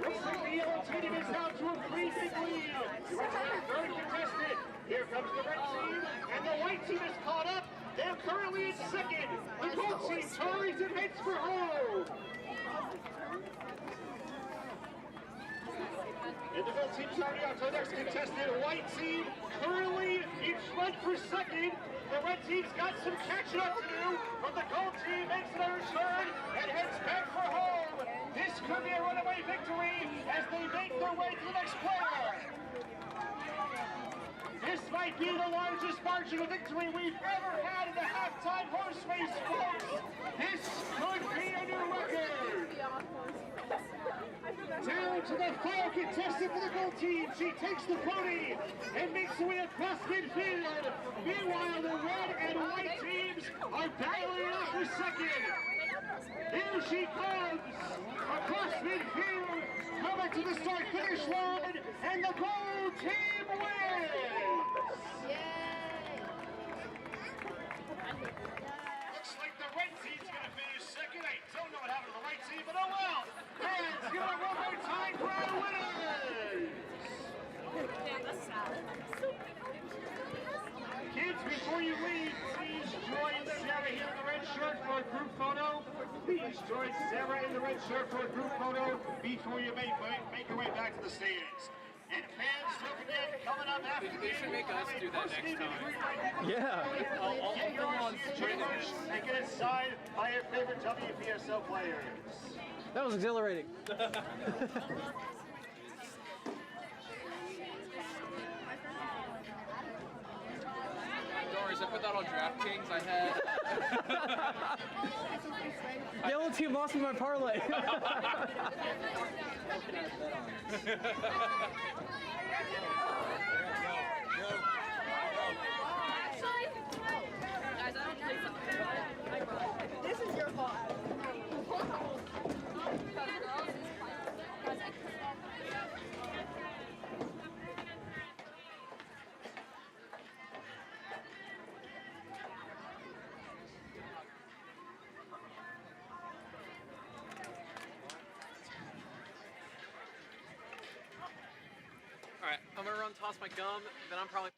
Looks like the yellow team is down to a pretty big lead. The red team is very contested. Here comes the red team, and the white team is caught up. They're currently in second. The gold team turns and heads for home. And the gold team's already out to the next contestant. White team currently in front for second. The red team's got some catching up to do, but the gold team makes their return and heads back for home. This could be a runaway victory as they make their way to the next player. This might be the largest margin of victory we've ever had in the halftime horse race, folks. This could be a new record. Down to the final contestant for the gold team. She takes the pony and makes her way across midfield. Meanwhile, the red and white teams are battling out for second. Here she comes across midfield, coming to the start-finish line, and the gold team wins. Looks like the red team's going to finish second. I don't know what happened to the white team, but oh well. Let's give it one more time for our winners. Damn, that's sad. Kids, before you leave, please join Sarah here in the red shirt for a group photo. Please join Sarah in the red shirt for a group photo before you make your way back to the stands. And fans, don't forget, coming up after the They should make us do that next time. Yeah. I'll Get yours on and get it signed by your favorite WPSL players. That was exhilarating. Doris, I put that on DraftKings. I had. Yellow team lost me my parlay. Guys, I don't think so. This is your fault. right, I'm gonna run toss my gum, then I'm probably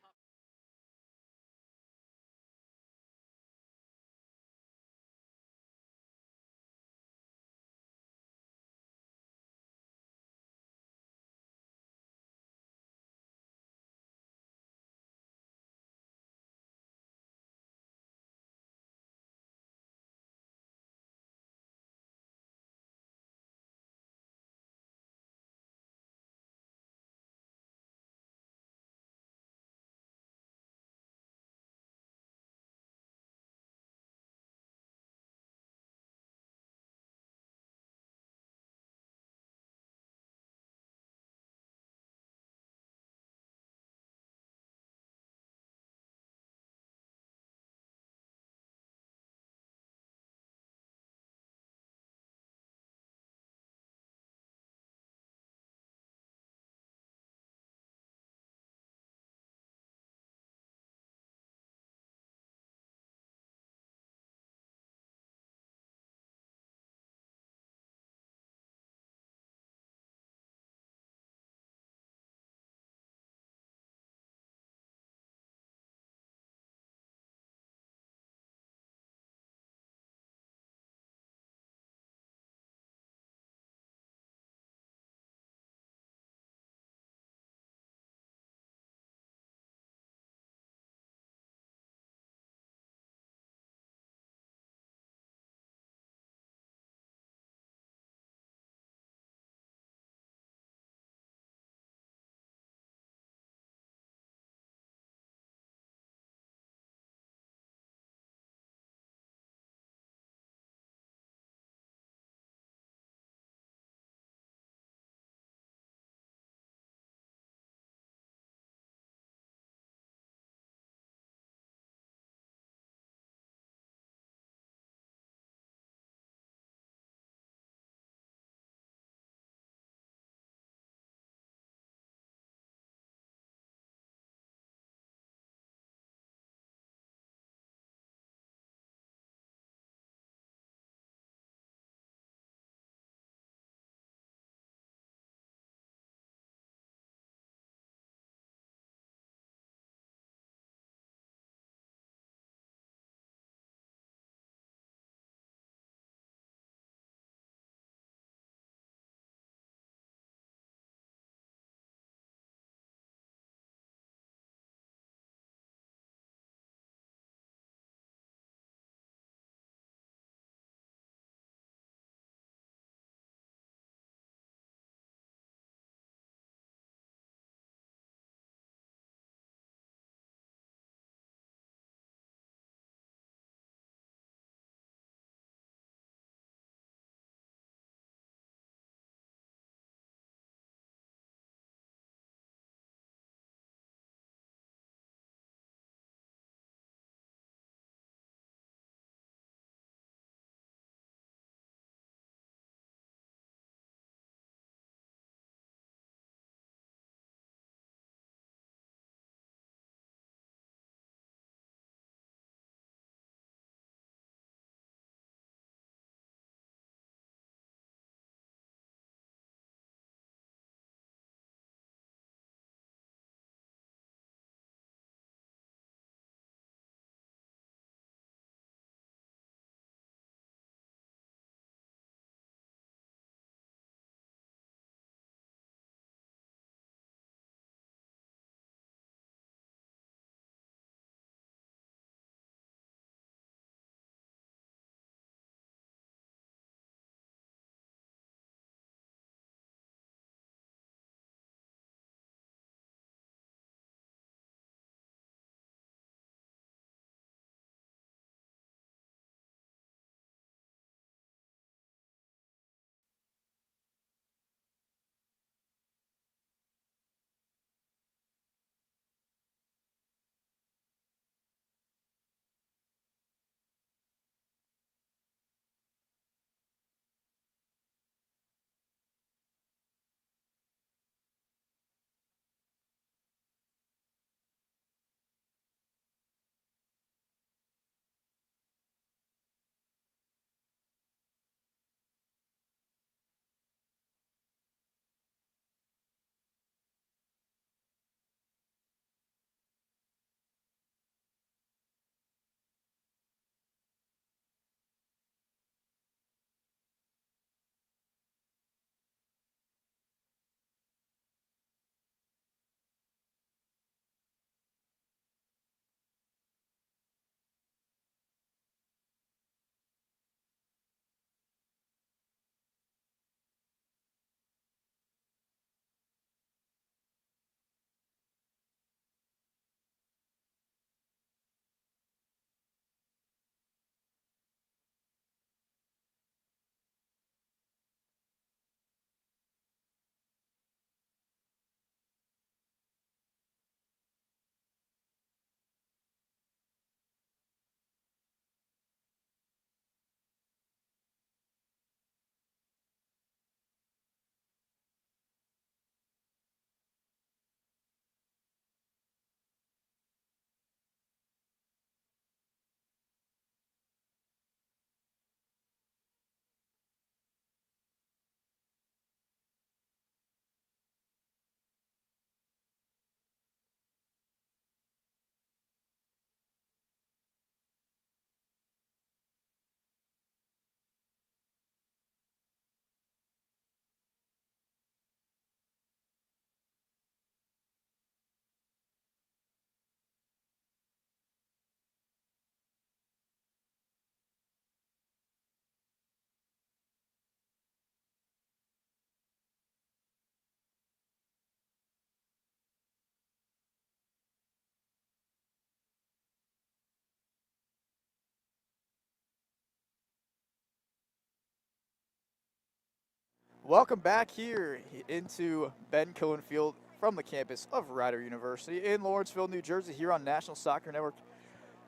Welcome back here into Ben Cohen Field from the campus of Rider University in Lawrenceville, New Jersey, here on National Soccer Network.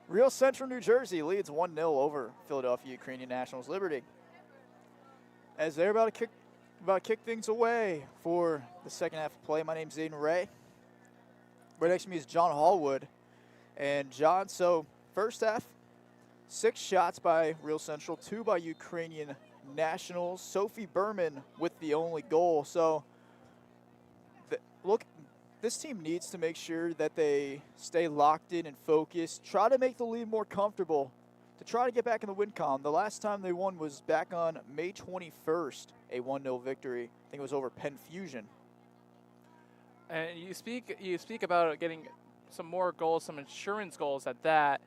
Real Central New Jersey leads 1-0 over Philadelphia Ukrainian Nationals Liberty. As they're about to kick things away for the second half of play, my name's Aiden Ray. Right next to me is John Hallwood. And John, so first half, 6 shots by Real Central, 2 by Ukrainian Nationals. Sophie Berman with the only goal. So, look, this team needs to make sure that they stay locked in and focused. Try to make the lead more comfortable to try to get back in the win column. The last time they won was back on May 21st, a 1-0 victory. I think it was over Penn Fusion. And you speak about getting some more goals, some insurance goals at that.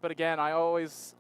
But again, I've always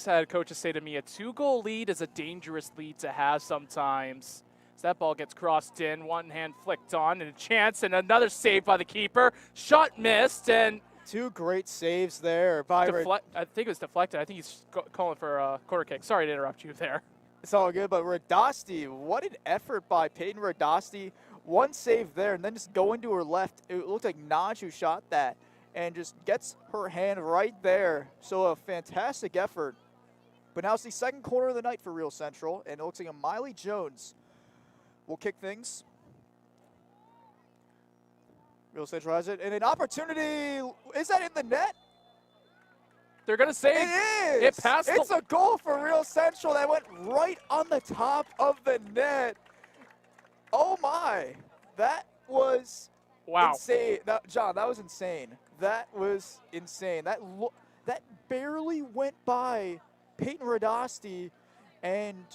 had coaches say to me, a 2-goal lead is a dangerous lead to have sometimes. As that ball gets crossed in, one hand flicked on, and a chance, and another save by the keeper. Shot missed, and 2 great saves there by I think it was deflected. I think he's calling for a corner kick. Sorry to interrupt you there. It's all good, but Radasti, what an effort by Peyton Radasti. 1 save there, and then just going to her left. It looked like Naj who shot that, and just gets her hand right there. So a fantastic effort. But now it's the second corner of the night for Real Central, and it looks like a Miley Jones will kick things. Real Central has it, and an opportunity. Is that in the net? They're going to say it is. It passed. It's a goal for Real Central that went right on the top of the net. Oh my, that was insane. John, that was insane. That was insane. That barely went by Peyton Radasti, and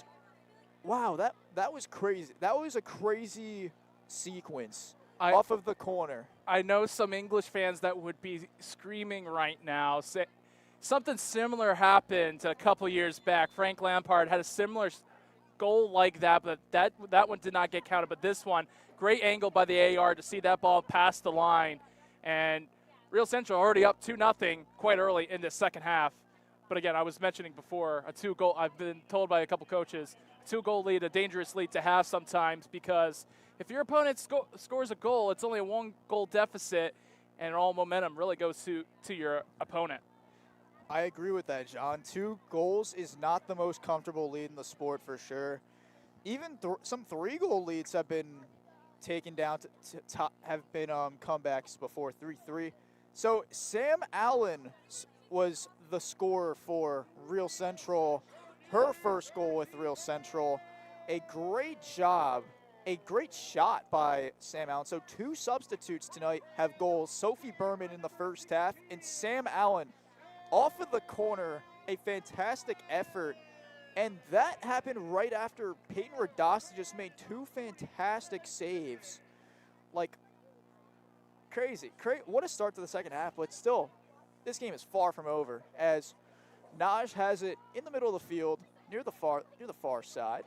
wow, that was crazy. That was a crazy sequence off of the corner. I know some English fans that would be screaming right now. Something similar happened a couple years back. Frank Lampard had a similar goal like that, but that one did not get counted. But this one, great angle by the AR to see that ball pass the line. And Real Central already up 2-0 quite early in the second half. But again, I was mentioning before, a 2-goal, I've been told by a couple coaches, 2-goal lead, a dangerous lead to have sometimes, because if your opponent scores a goal, it's only a 1-goal deficit, and all momentum really goes to your opponent. I agree with that, John. 2 goals is not the most comfortable lead in the sport for sure. Even some 3-goal leads have been taken down have been comebacks before, 3-3. So Sam Allen was the scorer for Real Central. Her first goal with Real Central. A great job, a great shot by Sam Allen. So 2 substitutes tonight have goals. Sophie Berman in the first half and Sam Allen off of the corner, a fantastic effort. And that happened right after Peyton Radasti just made 2 fantastic saves. Like, crazy. What a start to the second half, but still, this game is far from over as Naj has it in the middle of the field near the far side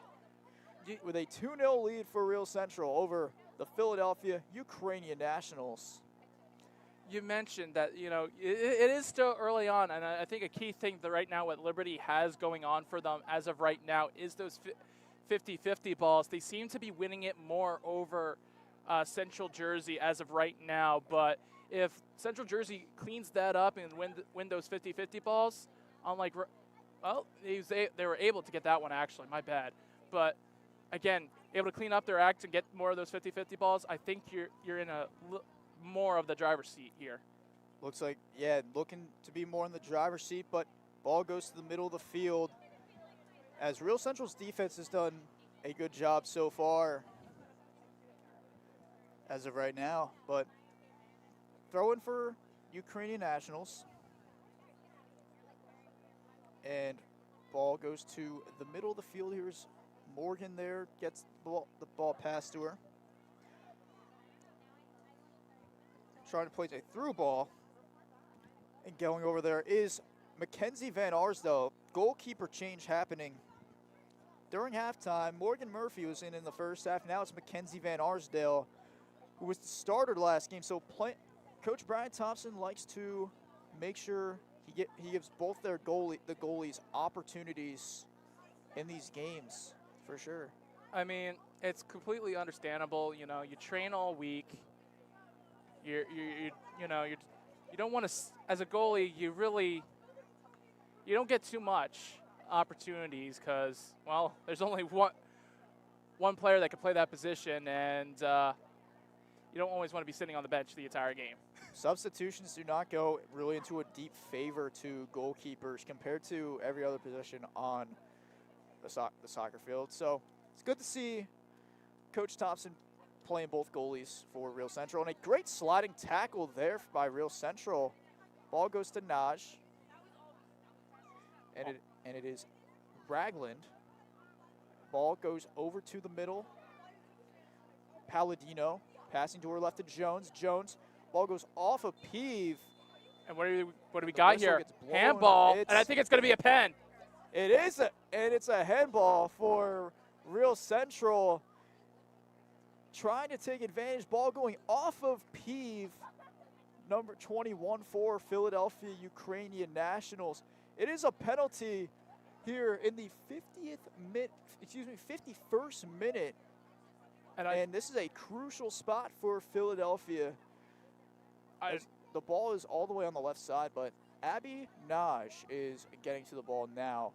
with a 2-0 lead for Real Central over the Philadelphia Ukrainian Nationals. You mentioned that, it is still early on, and I think a key thing that right now what Liberty has going on for them as of right now is those 50-50 balls. They seem to be winning it more over Central Jersey as of right now, but if Central Jersey cleans that up and win those 50-50 balls, they were able to get that one actually, my bad. But again, able to clean up their act and get more of those 50-50 balls, I think you're in more of the driver's seat here. Looks like, yeah, looking to be more in the driver's seat, but ball goes to the middle of the field as Real Central's defense has done a good job so far as of right now. But throw in for Ukrainian Nationals. And ball goes to the middle of the field. Here's Morgan there, gets the ball passed to her. Trying to place a through ball. And going over there is Mackenzie Van Arsdale. Goalkeeper change happening during halftime. Morgan Murphy was in the first half. Now it's Mackenzie Van Arsdale, who was the starter last game. So Coach Brian Thompson likes to make sure he gives both the goalies opportunities in these games, for sure. I mean, it's completely understandable. You know, you train all week. You know, you don't want to, as a goalie, you don't get too much opportunities because, well, there's only one player that can play that position, and you don't always want to be sitting on the bench the entire game. Substitutions do not go really into a deep favor to goalkeepers compared to every other position on the soccer field. So it's good to see Coach Thompson playing both goalies for Real Central. And a great sliding tackle there by Real Central. Ball goes to Naj. And it is Ragland. Ball goes over to the middle. Palladino passing to her left to Jones. Jones, ball goes off of Peeve. And what do we got here? Gets blown. Handball, and I think it's going to be a pen. It is, and it's a handball for Real Central. Trying to take advantage, ball going off of Peeve, number 21 for Philadelphia Ukrainian Nationals. It is a penalty here in the 51st minute. And this is a crucial spot for Philadelphia. The ball is all the way on the left side, but Abby Naj is getting to the ball now.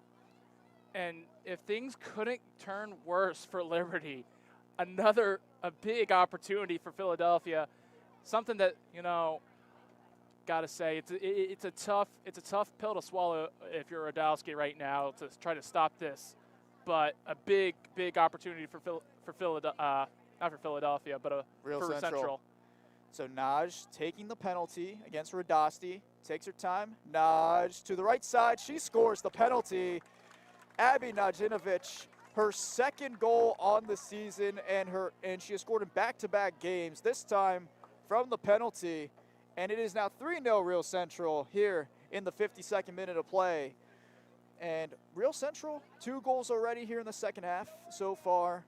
And if things couldn't turn worse for Liberty, a big opportunity for Philadelphia. Something that, you know, gotta say, it's a tough pill to swallow if you're Radowski right now to try to stop this. But a big opportunity for Philadelphia, not for Philadelphia, but for Central. So Naj taking the penalty against Radowski, takes her time. Naj to the right side, she scores the penalty. Abby Najinovic, her second goal on the season, and she has scored in back-to-back games, this time from the penalty. And it is now 3-0 Real Central here in the 52nd minute of play. And Real Central, 2 goals already here in the second half so far.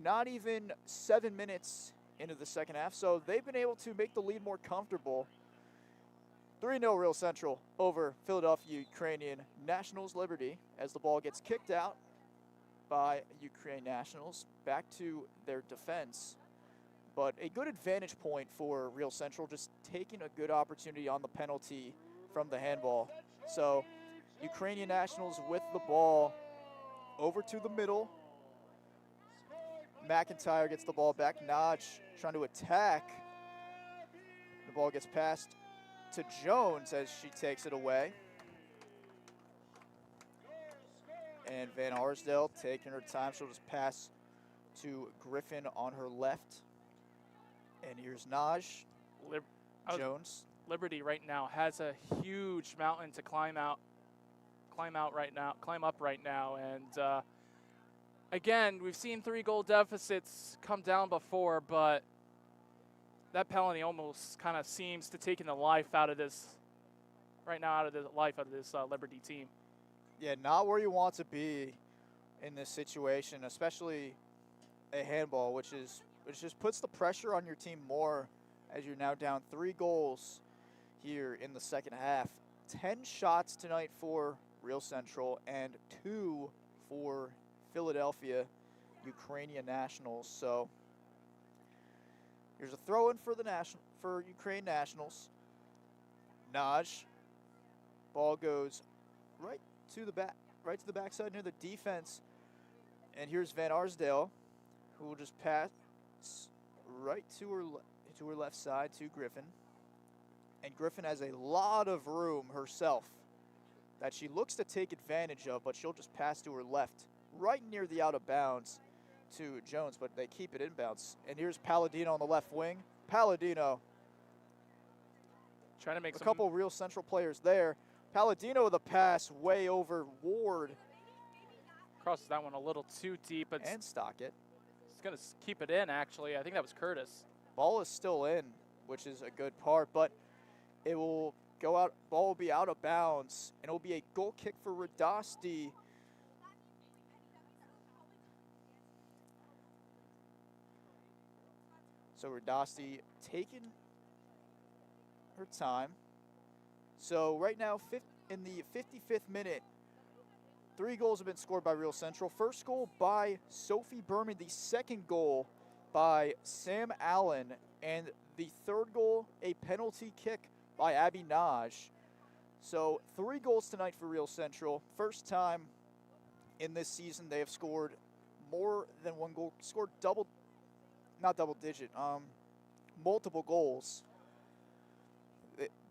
Not even 7 minutes into the second half, so they've been able to make the lead more comfortable. 3-0 Real Central over Philadelphia Ukrainian Nationals Liberty as the ball gets kicked out by Ukraine Nationals back to their defense. But a good advantage point for Real Central, just taking a good opportunity on the penalty from the handball. So Ukrainian Nationals with the ball over to the middle. McIntyre gets the ball back. Naj trying to attack. The ball gets passed to Jones as she takes it away. And Van Arsdale taking her time. She'll just pass to Griffin on her left. And here's Naj. Jones. Liberty right now has a huge mountain to climb up right now. And again, we've seen 3-goal deficits come down before, but that penalty almost kind of seems to taking the life out of this Liberty team. Yeah, not where you want to be in this situation, especially a handball, which just puts the pressure on your team more as you're now down 3 goals here in the second half. 10 shots tonight for Real Central and 2 for Philadelphia Ukrainian Nationals. So here's a throw-in for Ukraine Nationals. Naj, ball goes right to the backside near the defense, and here's Van Arsdale, who will just pass right to her left side to Griffin. And Griffin has a lot of room herself that she looks to take advantage of, but she'll just pass to her left, right near the out of bounds to Jones, but they keep it inbounds. And here's Palladino on the left wing. Palladino trying to make a couple Real Central players there. Palladino with a pass way over Ward. Crosses that one a little too deep. And Stockett. It's going to keep it in, actually. I think that was Curtis. Ball is still in, which is a good part, but it will go out. Ball will be out of bounds, and it will be a goal kick for Radowski. So Radowski taking her time. So right now, in the 55th minute, 3 goals have been scored by Real Central. First goal by Sophie Berman. The second goal by Sam Allen. And the third goal, a penalty kick by Abby Naj. So 3 goals tonight for Real Central. First time in this season they have scored more than 1 goal. Scored multiple goals.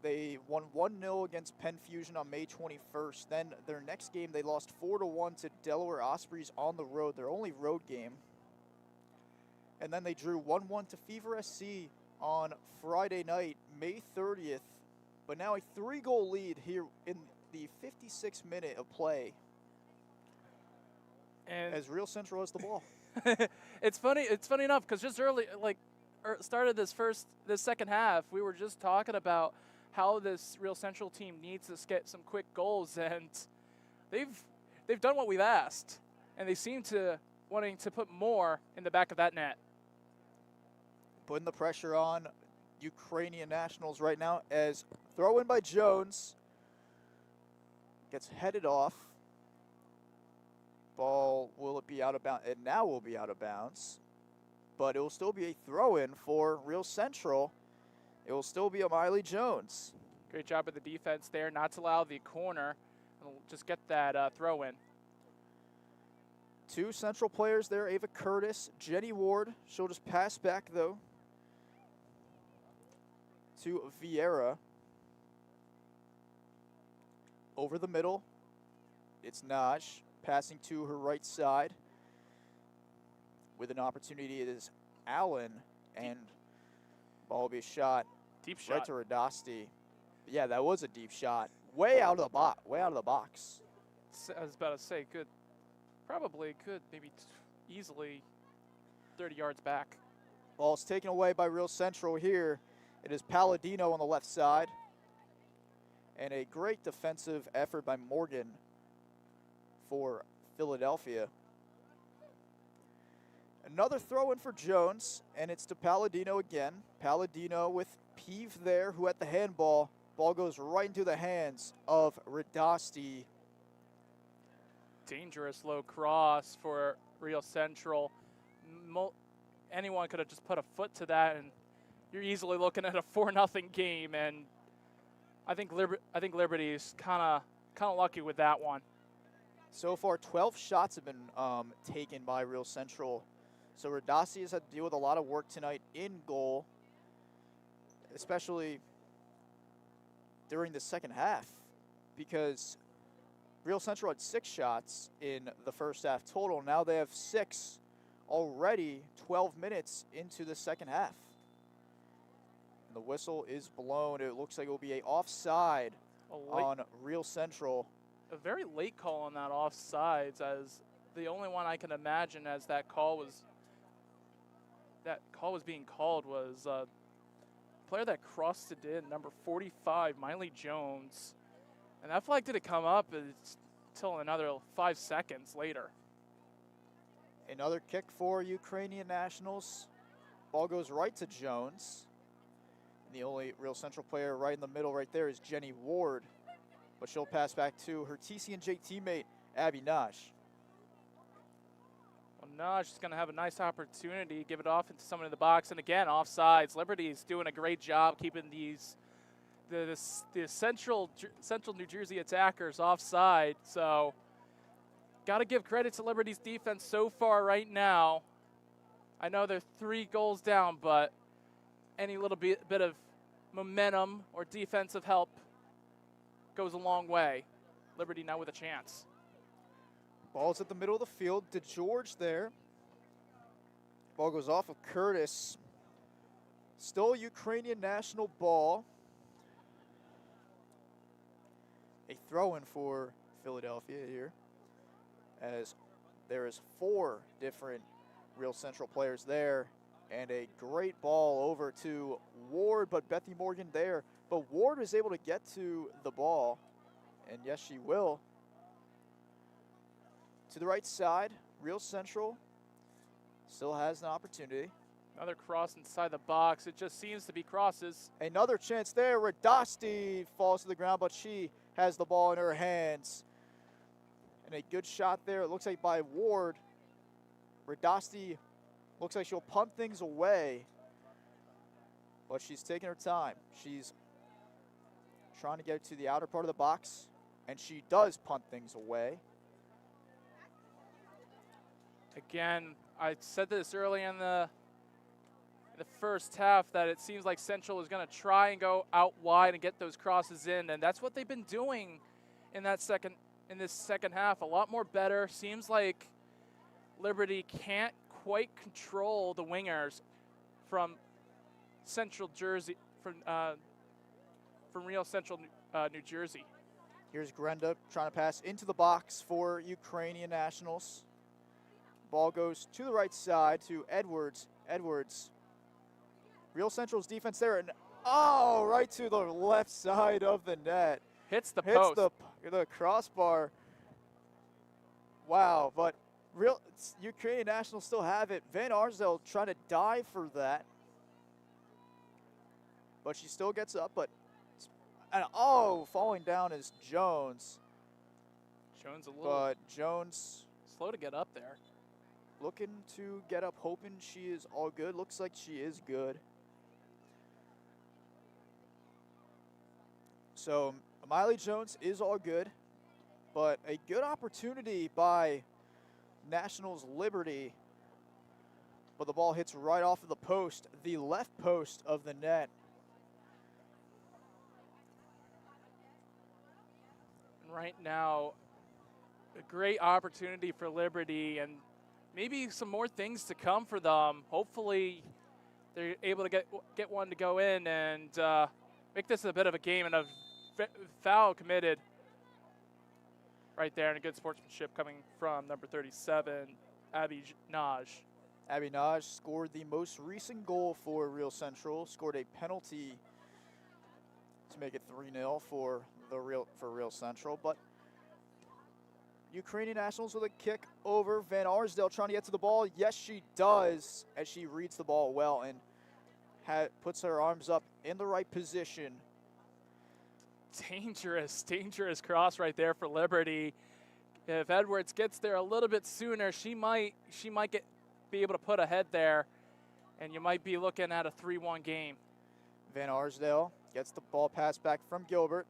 They won 1-0 against Penn Fusion on May 21st. Then their next game, they lost 4-1 to Delaware Ospreys on the road, their only road game. And then they drew 1-1 to Fever SC on Friday night, May 30th. But now a 3-goal lead here in the 56th minute of play. And as Real Central has the ball. It's funny enough because just early, started this second half, we were just talking about how this Real Central team needs to get some quick goals, and they've done what we've asked, and they seem to wanting to put more in the back of that net. Putting the pressure on Ukrainian nationals right now as throw in by Jones gets headed off. Ball, will it be out of bounds? It now will be out of bounds, but it will still be a throw-in for Real Central. It will still be a Miley Jones. Great job of the defense there, not to allow the corner. And just get that throw-in. 2 Central players there, Ava Curtis, Jenny Ward. She'll just pass back, though, to Vieira. Over the middle, it's Naj passing to her right side. With an opportunity, it is Allen, and ball will be a shot. Deep shot. Right to Radasti. Yeah, that was a deep shot. Way out of the box. I was about to say, probably could, maybe easily 30 yards back. Ball's taken away by Real Central here. It is Palladino on the left side. And a great defensive effort by Morgan for Philadelphia. Another throw-in for Jones, and it's to Palladino again. Palladino with Peeve there, who had the handball. Ball goes right into the hands of Radasti. Dangerous low cross for Real Central. Anyone could have just put a foot to that, and you're easily looking at a 4-0 game. And I think Liberty's kind of lucky with that one. So far, 12 shots have been taken by Real Central. So Radasti has had to deal with a lot of work tonight in goal, especially during the second half, because Real Central had 6 shots in the first half total. Now they have 6 already, 12 minutes into the second half. And the whistle is blown. It looks like it will be a offside on Real Central. A very late call on that offsides, as the only one I can imagine as that call was being called was a player that crossed it in, number 45, Miley Jones. And that flag didn't come up until another 5 seconds later. Another kick for Ukrainian nationals. Ball goes right to Jones. And the only Real Central player right in the middle right there is Jenny Ward. But she'll pass back to her TC&J teammate, Abby Naj. Well, Naj is going to have a nice opportunity, give it off into someone in the box. And again, offsides. Liberty's doing a great job keeping the central New Jersey attackers offside. So got to give credit to Liberty's defense so far right now. I know they're 3 goals down, but any little bit of momentum or defensive help goes a long way. Liberty now with a chance. Ball's at the middle of the field. DeGeorge there. Ball goes off of Curtis. Still Ukrainian national ball. A throw-in for Philadelphia here, as there is 4 different Real Central players there, and a great ball over to Ward, but Bethy Morgan there. But Ward is able to get to the ball, and yes, she will. To the right side, Real Central still has an opportunity. Another cross inside the box. It just seems to be crosses. Another chance there. Radasti falls to the ground, but she has the ball in her hands. And a good shot there. It looks like by Ward. Radasti looks like she'll punt things away. But she's taking her time. She's trying to get to the outer part of the box. And she does punt things away. Again, I said this early in the first half that it seems like Central is going to try and go out wide and get those crosses in, and that's what they've been doing in this second half. A lot more better. Seems like Liberty can't quite control the wingers from Central Jersey, from Real Central, New Jersey. Here's Grenda trying to pass into the box for Ukrainian Nationals. Ball goes to the right side to Edwards. Edwards. Real Central's defense there, and oh, right to the left side of the net. Hits the Hits post. the crossbar. Wow, but Ukrainian Nationals still have it. Van Arsdale trying to dive for that. But she still gets up, and falling down is Jones. Jones a little But Jones slow to get up there. looking to get up, hoping she is all good. Looks like she is good. So Miley Jones is all good, but a good opportunity by Nationals Liberty. But the ball hits right off of the post, the left post of the net. And right now, a great opportunity for Liberty, and maybe some more things to come for them. Hopefully, they're able to get one to go in and make this a bit of a game, and a foul committed right there, and a good sportsmanship coming from number 37, Abby Naj. Abby Naj scored the most recent goal for Real Central, scored a penalty to make it 3-0 for Real Central, but Ukrainian Nationals with a kick over. Van Arsdale trying to get to the ball. Yes, she does, as she reads the ball well and puts her arms up in the right position. Dangerous cross right there for Liberty. If Edwards gets there a little bit sooner, she might be able to put ahead there, and you might be looking at a 3-1 game. Van Arsdale gets the ball passed back from Gilbert.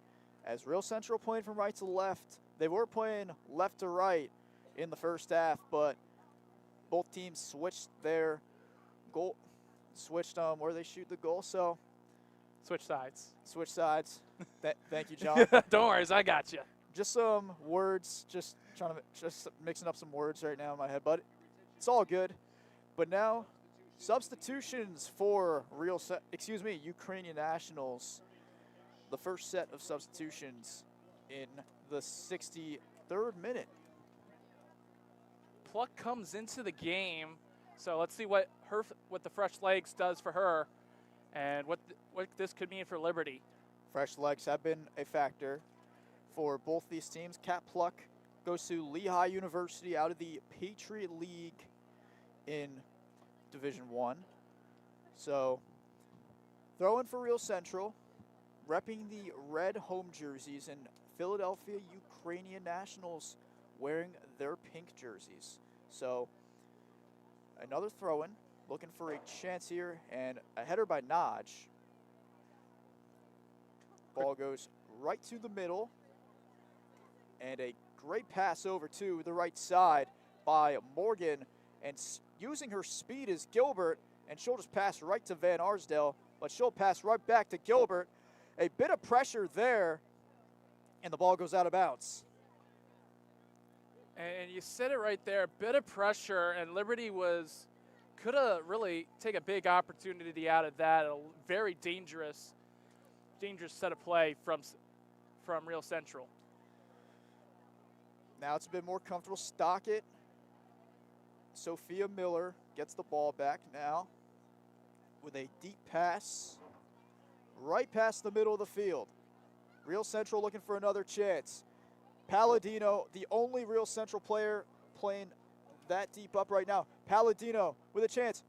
As Real Central playing from right to left, they were playing left to right in the first half, but both teams switched their goal, where they shoot the goal. So Switch sides. switch sides. Thank you, John. Don't worry, I got you. Just some words, just mixing up some words right now in my head, but it's all good. But now, substitutions for Ukrainian Nationals. The first set of substitutions in the 63rd minute. Pluck comes into the game, so let's see what the fresh legs does for her, and what this could mean for Liberty. Fresh legs have been a factor for both these teams. Kat Pluck goes to Lehigh University out of the Patriot League in Division I. So, throw in for Real Central, repping the red home jerseys, and Philadelphia Ukrainian Nationals wearing their pink jerseys. So, another throw-in, looking for a chance here, and a header by Naj. Ball goes right to the middle, and a great pass over to the right side by Morgan, and using her speed is Gilbert, and she'll just pass right to Van Arsdale, but she'll pass right back to Gilbert. A bit of pressure there, and the ball goes out of bounds. And you said it right there, a bit of pressure, and Liberty could have really take a big opportunity out of that. A very dangerous set of play from Real Central. Now it's a bit more comfortable. Stockett. Sophia Miller gets the ball back now with a deep pass right past the middle of the field. Real Central looking for another chance. Palladino, the only Real Central player playing that deep up right now. Palladino with a chance,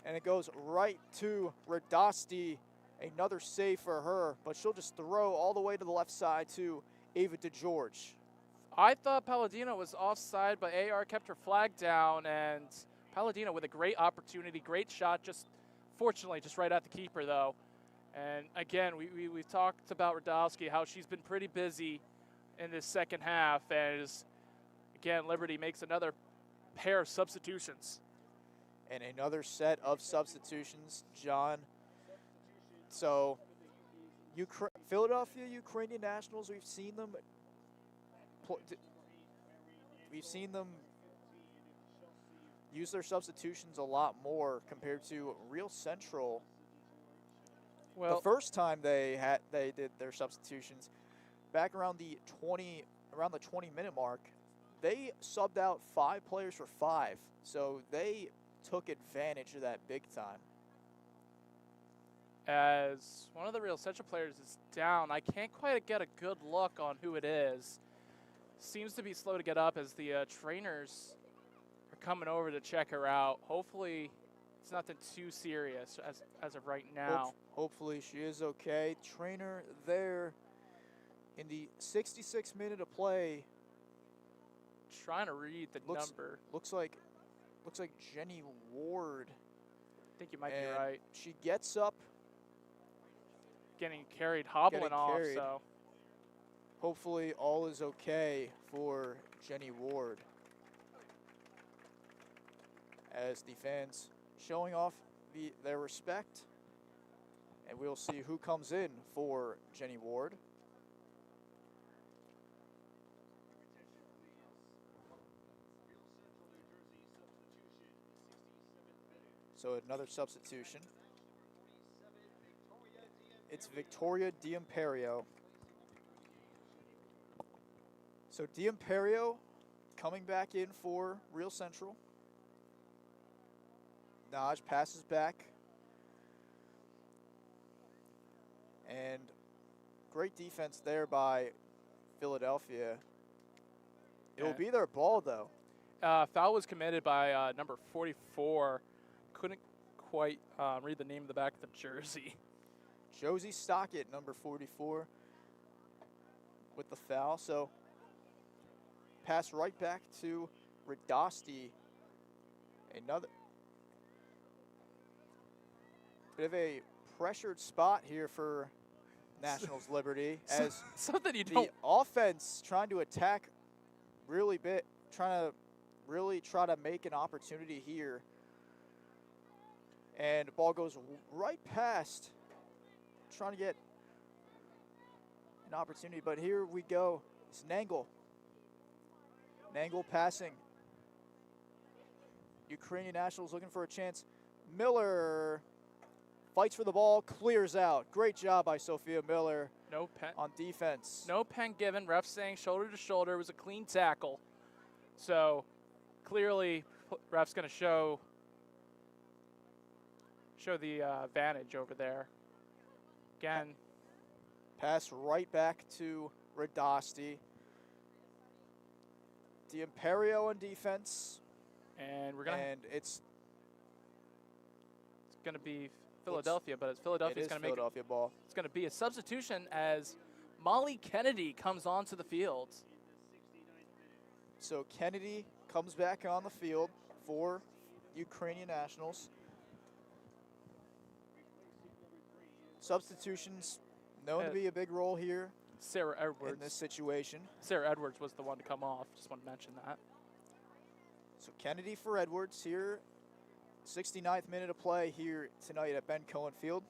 and it goes right to Radasti. Another save for her, but she'll just throw all the way to the left side to Ava DeGeorge. I thought Palladino was offside, but AR kept her flag down, and Palladino with a great opportunity, great shot, just fortunately just right at the keeper though. And again, we've talked about Radowski, how she's been pretty busy in this second half, as again, Liberty makes another pair of substitutions. And another set of substitutions, John. So, Philadelphia Ukrainian Nationals, we've seen them use their substitutions a lot more compared to Real Central. Well, the first time they did their substitutions, back around the 20-minute mark, they subbed out 5 players for 5. So they took advantage of that big time. as one of the Real Central players is down, I can't quite get a good look on who it is. Seems to be slow to get up as the trainers are coming over to check her out. Hopefully it's nothing too serious as of right now. Hopefully she is okay. Trainer there in the 66th minute of play. Trying to read the number. Looks like Jenny Ward. I think you might be right. She gets up. Getting carried, hobbling off, so. Hopefully all is okay for Jenny Ward. As the fans showing off their respect. And we'll see who comes in for Jenny Ward. So another substitution. It's Victoria D'Imperio. So D'Imperio coming back in for Real Central. Naj passes back. And great defense there by Philadelphia. It will be their ball, though. Foul was committed by number 44. Couldn't quite read the name of the back of the jersey. Josie Stockett, number 44, with the foul. So pass right back to Radowski. Another bit of a pressured spot here for Nationals Liberty as something you the don't. Offense trying to attack trying to really try to make an opportunity here. And the ball goes right past, trying to get an opportunity. But here we go. It's Nangle. Nangle passing. Ukrainian Nationals looking for a chance. Miller fights for the ball, clears out. Great job by Sophia Miller. No pen on defense. No pen given. Ref saying shoulder to shoulder. It was a clean tackle. So clearly, ref's going to show the advantage over there. Again. Pass right back to Radowski. D'Imperio on defense. And we're going to. And it's going to be Philadelphia, but it's Philadelphia's going to make Philadelphia ball. It's going to be a substitution as Molly Kennedy comes onto the field. So Kennedy comes back on the field for Ukrainian Nationals. Substitutions known to be a big role here. Sarah Edwards. In this situation. Sarah Edwards was the one to come off. Just want to mention that. So Kennedy for Edwards here. 69th minute of play here tonight at Ben Cohen Field.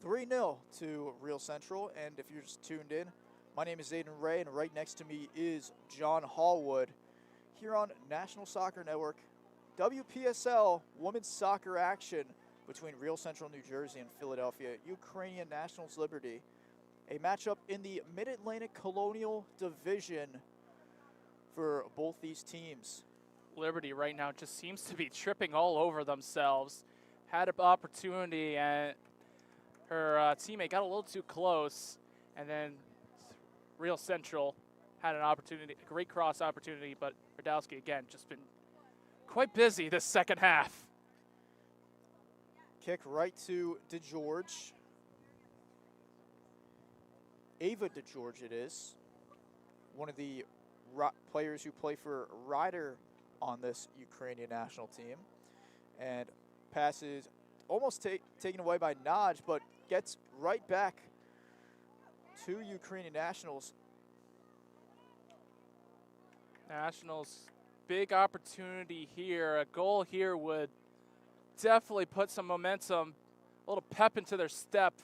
3-0 to Real Central. And if you're just tuned in, my name is Aiden Ray, and right next to me is John Hallwood here on National Soccer Network. WPSL women's soccer action between Real Central New Jersey and Philadelphia Ukrainian Nationals Liberty. A matchup in the Mid-Atlantic Colonial Division for both these teams. Liberty right now just seems to be tripping all over themselves. Had an opportunity and her teammate got a little too close, and then Real Central had an opportunity, a great cross opportunity, but Radowski again just been quite busy this second half. Kick right to DeGeorge. Ava DeGeorge it is. one of the players who play for Ryder on this Ukrainian national team. And passes almost taken away by Naj, but gets right back to Ukrainian nationals. Nationals, big opportunity here. A goal here would definitely put some momentum, a little pep into their step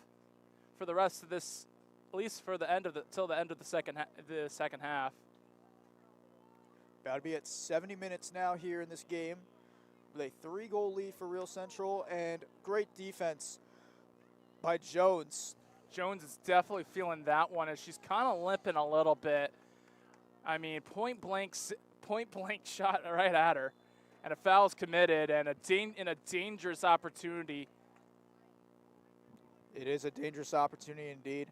for the rest of this, at least for the end of till the end of the second half. About to be at 70 minutes now here in this game, with a 3-goal lead for Real Central, and great defense by Jones. Jones is definitely feeling that one as she's kind of limping a little bit. I mean, point blank shot right at her, and a foul's committed, and in a dangerous opportunity. It is a dangerous opportunity indeed.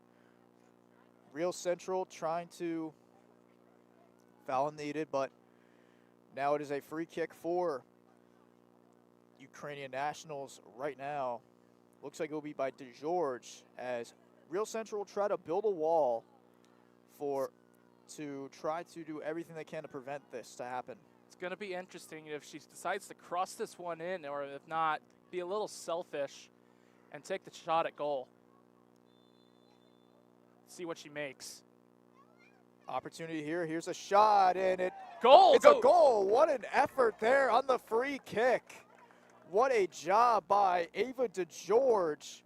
Real Central trying to foul needed, but now it is a free kick for Ukrainian nationals right now. Looks like it will be by DeGeorge, as Real Central will try to build a wall to try to do everything they can to prevent this to happen. It's going to be interesting if she decides to cross this one in, or if not, be a little selfish and take the shot at goal. See what she makes. Opportunity here. Here's a shot, and Goal! It's a goal. What an effort there on the free kick. What a job by Ava DeGeorge.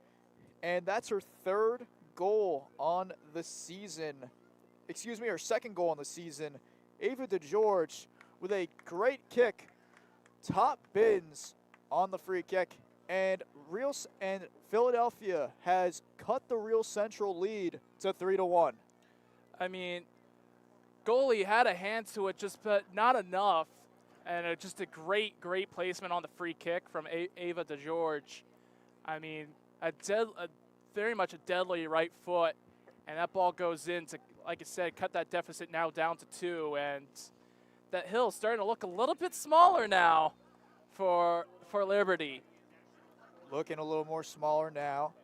And that's her 3rd goal on the season. Excuse me, her 2nd goal on the season. Ava DeGeorge with a great kick. Top bins on the free kick. And Philadelphia has cut the Real Central lead to 3-1. I mean, goalie had a hand to it, but not enough. And just a great placement on the free kick from Ava DeGeorge. I mean, very much a deadly right foot, and that ball goes in to, like I said, cut that deficit now down to 2, and that hill's starting to look a little bit smaller now for Liberty. Looking a little more smaller now.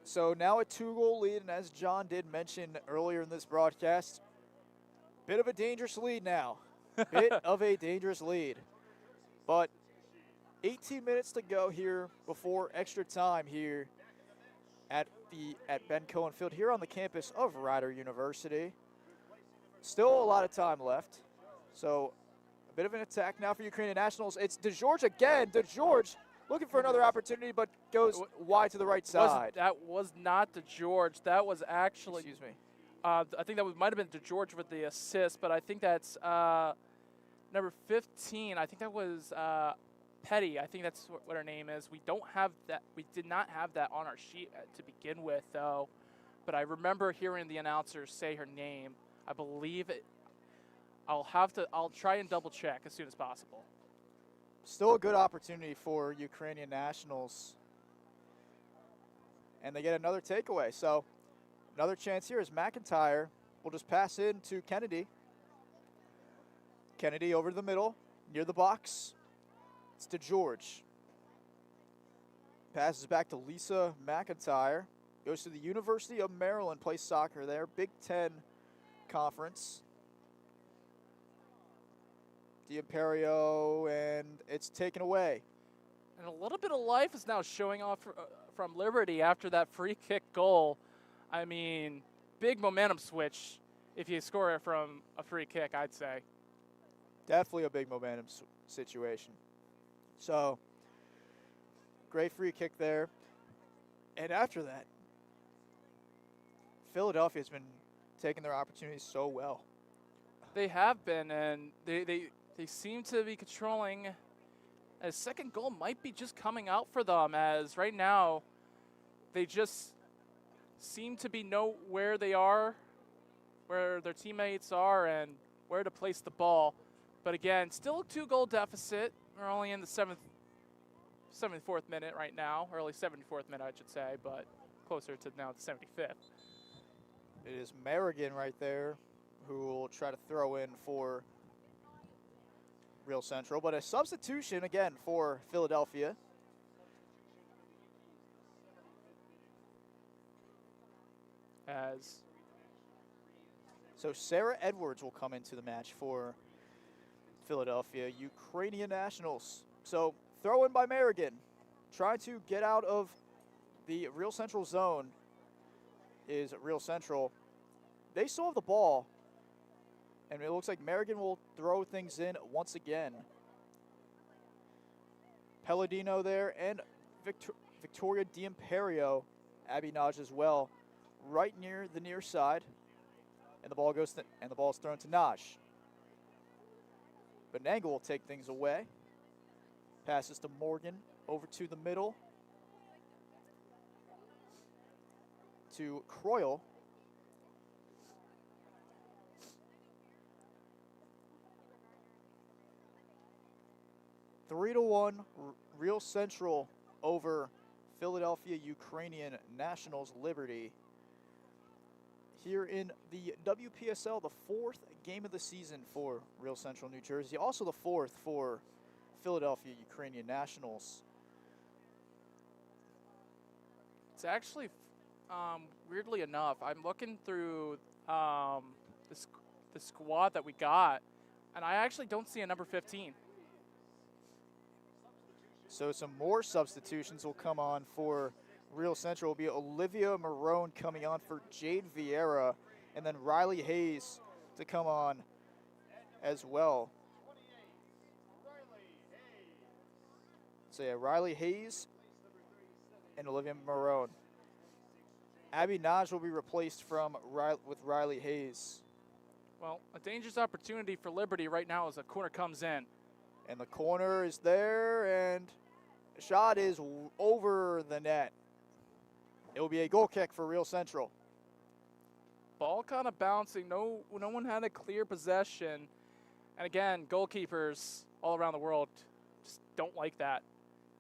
So now a 2-goal lead, and as John did mention earlier in this broadcast, bit of a dangerous lead now. Bit of a dangerous lead. But 18 minutes to go here before extra time here at Ben Cohen Field here on the campus of Rider University. Still a lot of time left. So a bit of an attack now for Ukrainian nationals. It's DeGeorge again. DeGeorge looking for another opportunity, but goes wide to the right side. That was not DeGeorge. That was actually, excuse me. I think that might have been DeGeorge with the assist, but I think that's number 15. I think that was Petty. I think that's what her name is. We don't have that. We did not have that on our sheet to begin with, though. But I remember hearing the announcer say her name. I believe it. I'll try and double check as soon as possible. Still a good opportunity for Ukrainian nationals. And they get another takeaway. So another chance here is McIntyre will just pass in to Kennedy. Kennedy over to the middle, near the box. It's DeGeorge. Passes back to Lisa McIntyre. Goes to the University of Maryland, plays soccer there. Big Ten Conference. The Imperio, and it's taken away. And a little bit of life is now showing off from Liberty after that free kick goal. I mean, big momentum switch if you score it from a free kick, I'd say. Definitely a big momentum situation. So, great free kick there. And after that, Philadelphia's been taking their opportunities so well. They have been, and they seem to be controlling. A second goal might be just coming out for them, as right now they just seem to know where they are, where their teammates are, and where to place the ball. But again, still a 2-goal deficit. We're only in the 74th minute right now, early 74th minute, I should say, but closer to now the 75th. It is Merrigan right there who will try to throw in for Real Central, but a substitution again for Philadelphia. So Sarah Edwards will come into the match for Philadelphia Ukrainian Nationals. So throw in by Merrigan, trying to get out of the Real Central zone is Real Central. They still have the ball, and it looks like Merrigan will throw things in once again. Palladino there, and Victoria D'Imperio, Abby Naj as well, right near the near side, and the ball goes and the ball is thrown to Naj. But Nangle will take things away. Passes to Morgan over to the middle to Croyle. Three to 1, Real Central over Philadelphia Ukrainian Nationals Liberty. Here in the WPSL, the 4th game of the season for Real Central New Jersey, also the 4th for Philadelphia Ukrainian Nationals. It's actually, weirdly enough, I'm looking through the squad that we got, and I actually don't see a number 15. So some more substitutions will come on for Real Central. Will be Olivia Marone coming on for Jade Vieira, and then Riley Hayes to come on as well. So yeah, Riley Hayes and Olivia Marone. Abby Naj will be replaced with Riley Hayes. Well, a dangerous opportunity for Liberty right now as the corner comes in. And the corner is there, and the shot is over the net. It will be a goal kick for Real Central. Ball kind of bouncing. No one had a clear possession. And again, goalkeepers all around the world just don't like that.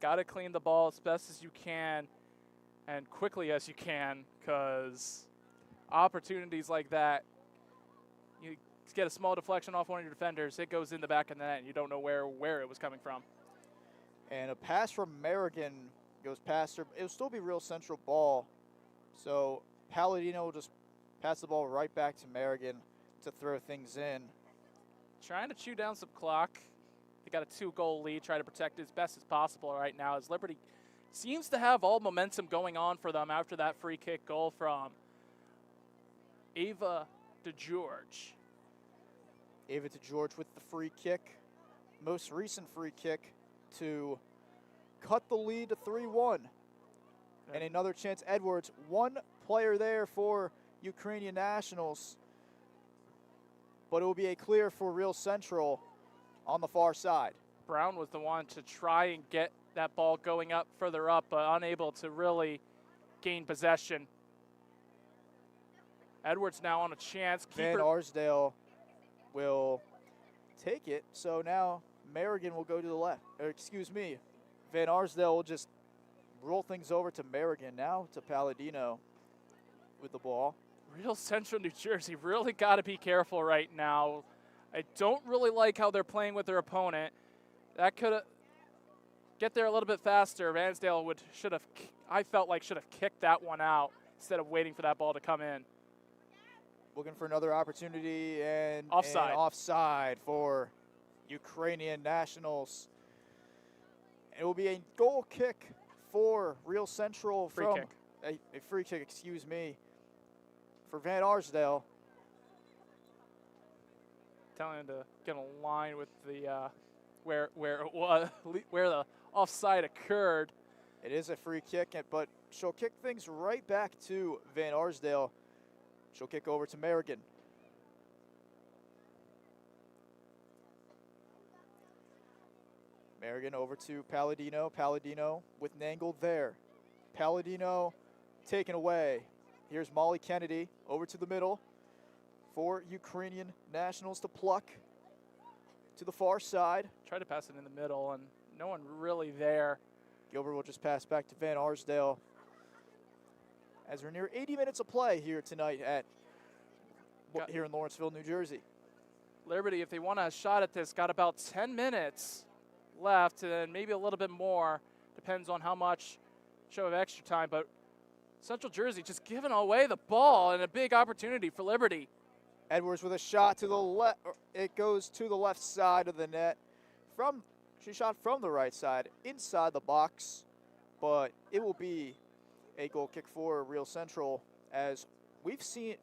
Got to clean the ball as best as you can and quickly as you can, because opportunities like that, you get a small deflection off one of your defenders, it goes in the back of the net, and you don't know where it was coming from. And a pass from Merrigan goes past her. It'll still be Real Central ball. So Palladino will just pass the ball right back to Merrigan to throw things in. Trying to chew down some clock. They got a 2-goal lead, try to protect it as best as possible right now, as Liberty seems to have all momentum going on for them after that free kick goal from Ava DeGeorge. Ava DeGeorge with the free kick. Most recent free kick to cut the lead to 3-1. And another chance, Edwards. One player there for Ukrainian Nationals, but it will be a clear for Real Central on the far side. Brown was the one to try and get that ball going up further up, but unable to really gain possession. Edwards now on a chance. Van Arsdale will take it. So now Merrigan will go to the left. Or excuse me, Van Arsdale will just roll things over to Merrigan. Now to Palladino with the ball. Real Central New Jersey really got to be careful right now. I don't really like how they're playing with their opponent. That could get there a little bit faster. Vansdale should have kicked that one out instead of waiting for that ball to come in. Looking for another opportunity, and offside. And offside for Ukrainian Nationals. It will be a goal kick for Real Central Free from kick. A free kick, excuse me, for Van Arsdale. Telling him to get in line with the where the offside occurred. It is a free kick, but she'll kick things right back to Van Arsdale. She'll kick over to Merrigan. Merrigan over to Palladino. Palladino with Nangle there. Palladino taken away. Here's Molly Kennedy over to the middle for Ukrainian Nationals to pluck to the far side. Tried to pass it in the middle, and no one really there. Gilbert will just pass back to Van Arsdale. As we're near 80 minutes of play here tonight here in Lawrenceville, New Jersey. Liberty, if they want a shot at this, got about 10 minutes left, and maybe a little bit more. Depends on how much show of extra time, but Central Jersey just giving away the ball and a big opportunity for Liberty. Edwards with a shot to the left. It goes to the left side of the net. She shot from the right side inside the box, but it will be a goal kick for Real Central, as we've seen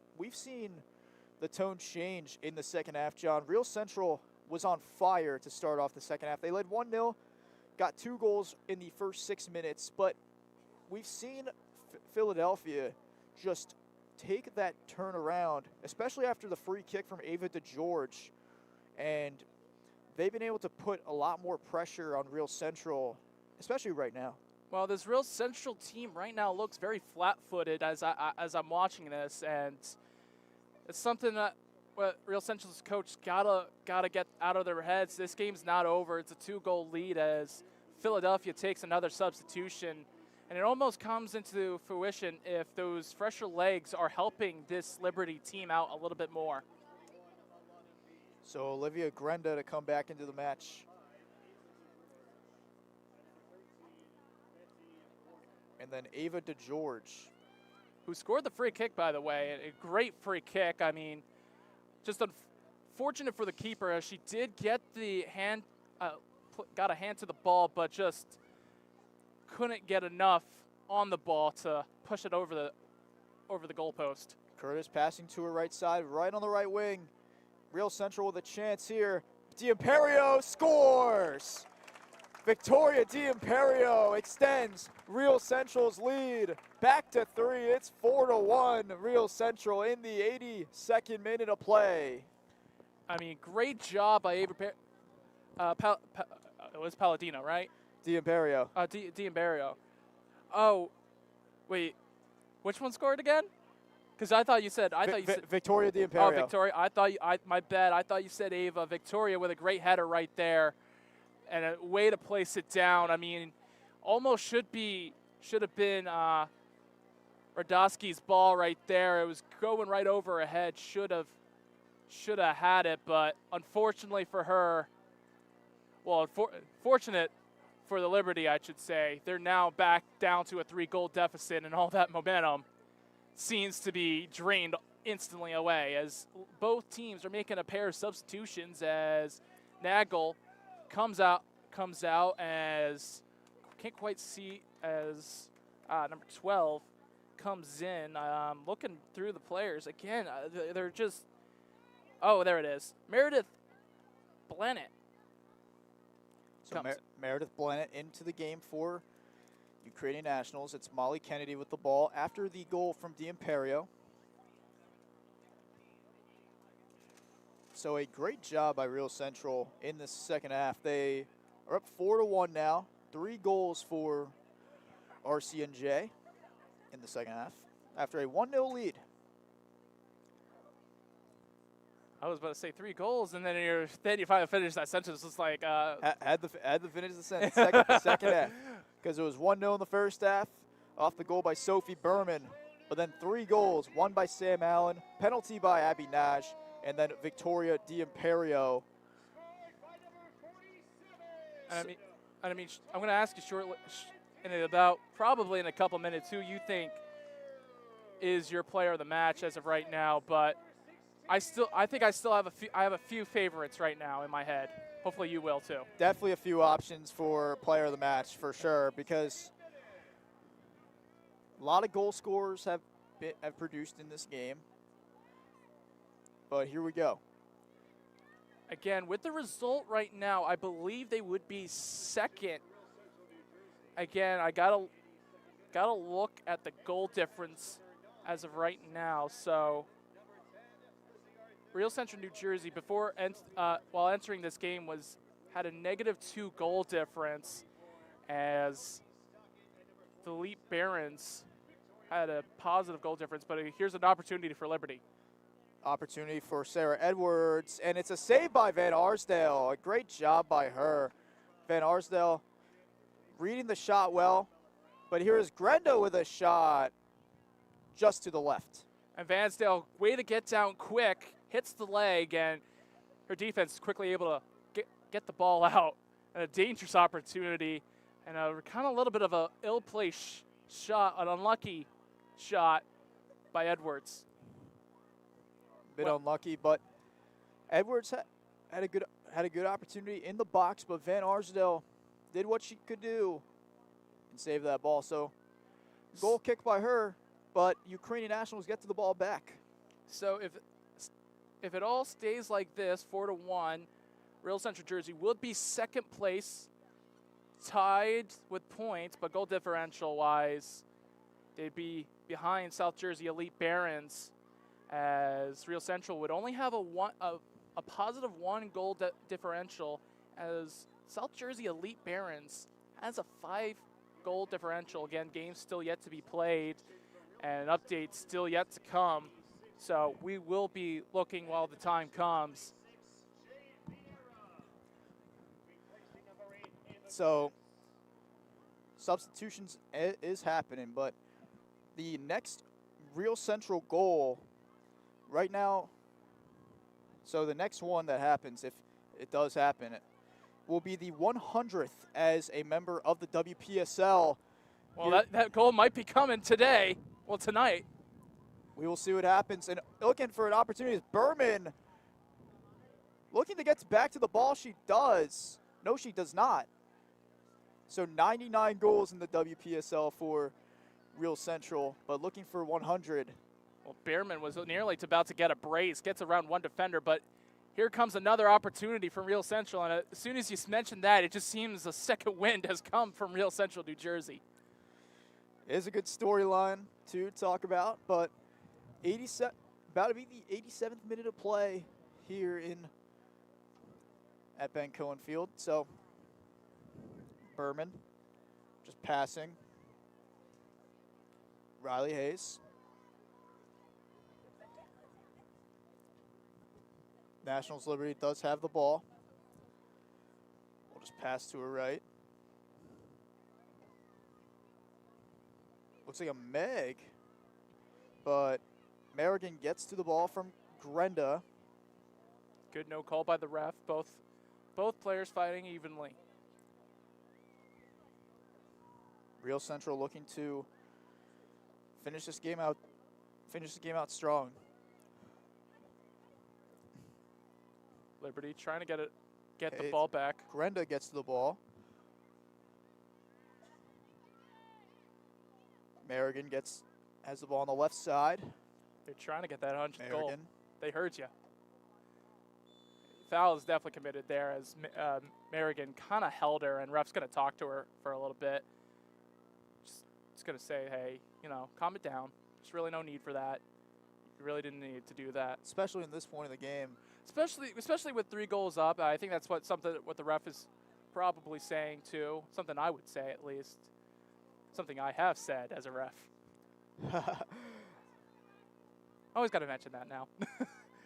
the tone change in the second half, John. Real Central was on fire to start off the second half. They led 1-0, got 2 goals in the first 6 minutes, but we've seen Philadelphia just take that turn around, especially after the free kick from Ava DeGeorge, and they've been able to put a lot more pressure on Real Central, especially right now. Well, this Real Central team right now looks very flat-footed as I'm watching this, and it's something that Real Central's coach gotta get out of their heads. This game's not over. It's a 2-goal lead as Philadelphia takes another substitution, and it almost comes into fruition if those fresher legs are helping this Liberty team out a little bit more. So Olivia Grenda to come back into the match. And then Ava DeGeorge, who scored the free kick, by the way. A great free kick. I mean, just unfortunate for the keeper, as she did get the hand, got a hand to the ball, but just couldn't get enough on the ball to push it over the goalpost. Curtis passing to her right side, right on the right wing. Real Central with a chance here. D'Imperio scores! Victoria D'Imperio extends Real Central's lead back to 3. It's 4-1. Real Central in the 82nd minute of play. I mean, great job by Ava. It was Palladino, right? D'Imperio. D'Imperio. Oh, wait. Which one scored again? Because I thought you said Victoria D'Imperio. Oh, Victoria. My bad. I thought you said Ava. Victoria with a great header right there, and a way to place it down. I mean, almost should have been Radosky's ball right there. It was going right over her head. Should have had it, but unfortunately for her, well, fortunate for the Liberty, I should say, they're now back down to a 3-goal deficit, and all that momentum seems to be drained instantly away, as both teams are making a pair of substitutions, as Nagel comes out as, can't quite see, as number 12 comes in. Looking through the players again, they're just, oh, there it is, Meredith Blennett. So Meredith Blennett into the game for Ukrainian Nationals. It's Molly Kennedy with the ball after the goal from D'Imperio. So a great job by Real Central in the second half. They are up 4-1 now. 3 goals for RCNJ in the second half after a 1-0 lead. I was about to say 3 goals, and then you finally finished that sentence. It's like had to finish the sentence second half, because it was 1-0 in the first half off the goal by Sophie Berman, but then 3 goals, one by Sam Allen, penalty by Abby Nash, and then Victoria D'Imperio. And I mean, I'm going to ask you shortly, probably in a couple minutes, who you think is your player of the match as of right now, but I think I still have a few favorites right now in my head. Hopefully you will too. Definitely a few options for player of the match for sure, because a lot of goal scorers have produced in this game. But here we go. Again, with the result right now, I believe they would be second. Again, I gotta look at the goal difference as of right now. So Real Central New Jersey, while entering this game, had a -2 goal difference, as the Elite Barons had a positive goal difference. But here's an opportunity for Liberty. Opportunity for Sarah Edwards, and it's a save by Van Arsdale. A great job by her. Van Arsdale reading the shot well, but here is Grenda with a shot just to the left. And Vansdale, way to get down quick, hits the leg, and her defense is quickly able to get the ball out. And a dangerous opportunity, and a kind of a little bit of a ill-placed shot, an unlucky shot by Edwards. bit Well- unlucky, but Edwards had a good opportunity in the box, but Van Arsdale did what she could do and saved that ball. So goal kick by her, but Ukrainian Nationals get to the ball back. So if it all stays like this, 4-1, Real Central Jersey would be second place, tied with points, but goal differential wise, they'd be behind South Jersey Elite Barons, as Real Central would only have a positive 1 goal differential, as South Jersey Elite Barons has a 5 goal differential. Again, games still yet to be played and updates still yet to come. So we will be looking while the time comes. So substitutions is happening, but the next Real Central goal right now, so the next one that happens, if it does happen, it will be the 100th as a member of the WPSL. Well, that goal might be coming today. Well, tonight. We will see what happens. And looking for an opportunity is Berman. Looking to get back to the ball, she does. No, she does not. So 99 goals in the WPSL for Real Central, but looking for 100. Well, Behrman was nearly about to get a brace, gets around one defender, but here comes another opportunity from Real Central. And as soon as you mentioned that, it just seems a second wind has come from Real Central, New Jersey. It is a good storyline to talk about, but about to be the 87th minute of play here at Ben Cohen Field. So Berman just passing. Riley Hayes. Nationals Liberty does have the ball. We'll just pass to her right. Looks like a Meg, but Merrigan gets to the ball from Grenda. Good no call by the ref. Both players fighting evenly. Real Central looking to finish this game out strong. Liberty trying to get the Okay, ball back. Grenda gets to the ball. Merrigan has the ball on the left side. They're trying to get that 100th goal. Merrigan. They heard you. Foul is definitely committed there, as Merrigan kind of held her, and ref's going to talk to her for a little bit. Just going to say, hey, calm it down. There's really no need for that. You really didn't need to do that. Especially in this point of the game. Especially with 3 goals up. I think that's what the ref is probably saying too. Something I would say at least. Something I have said as a ref. Always got to mention that now.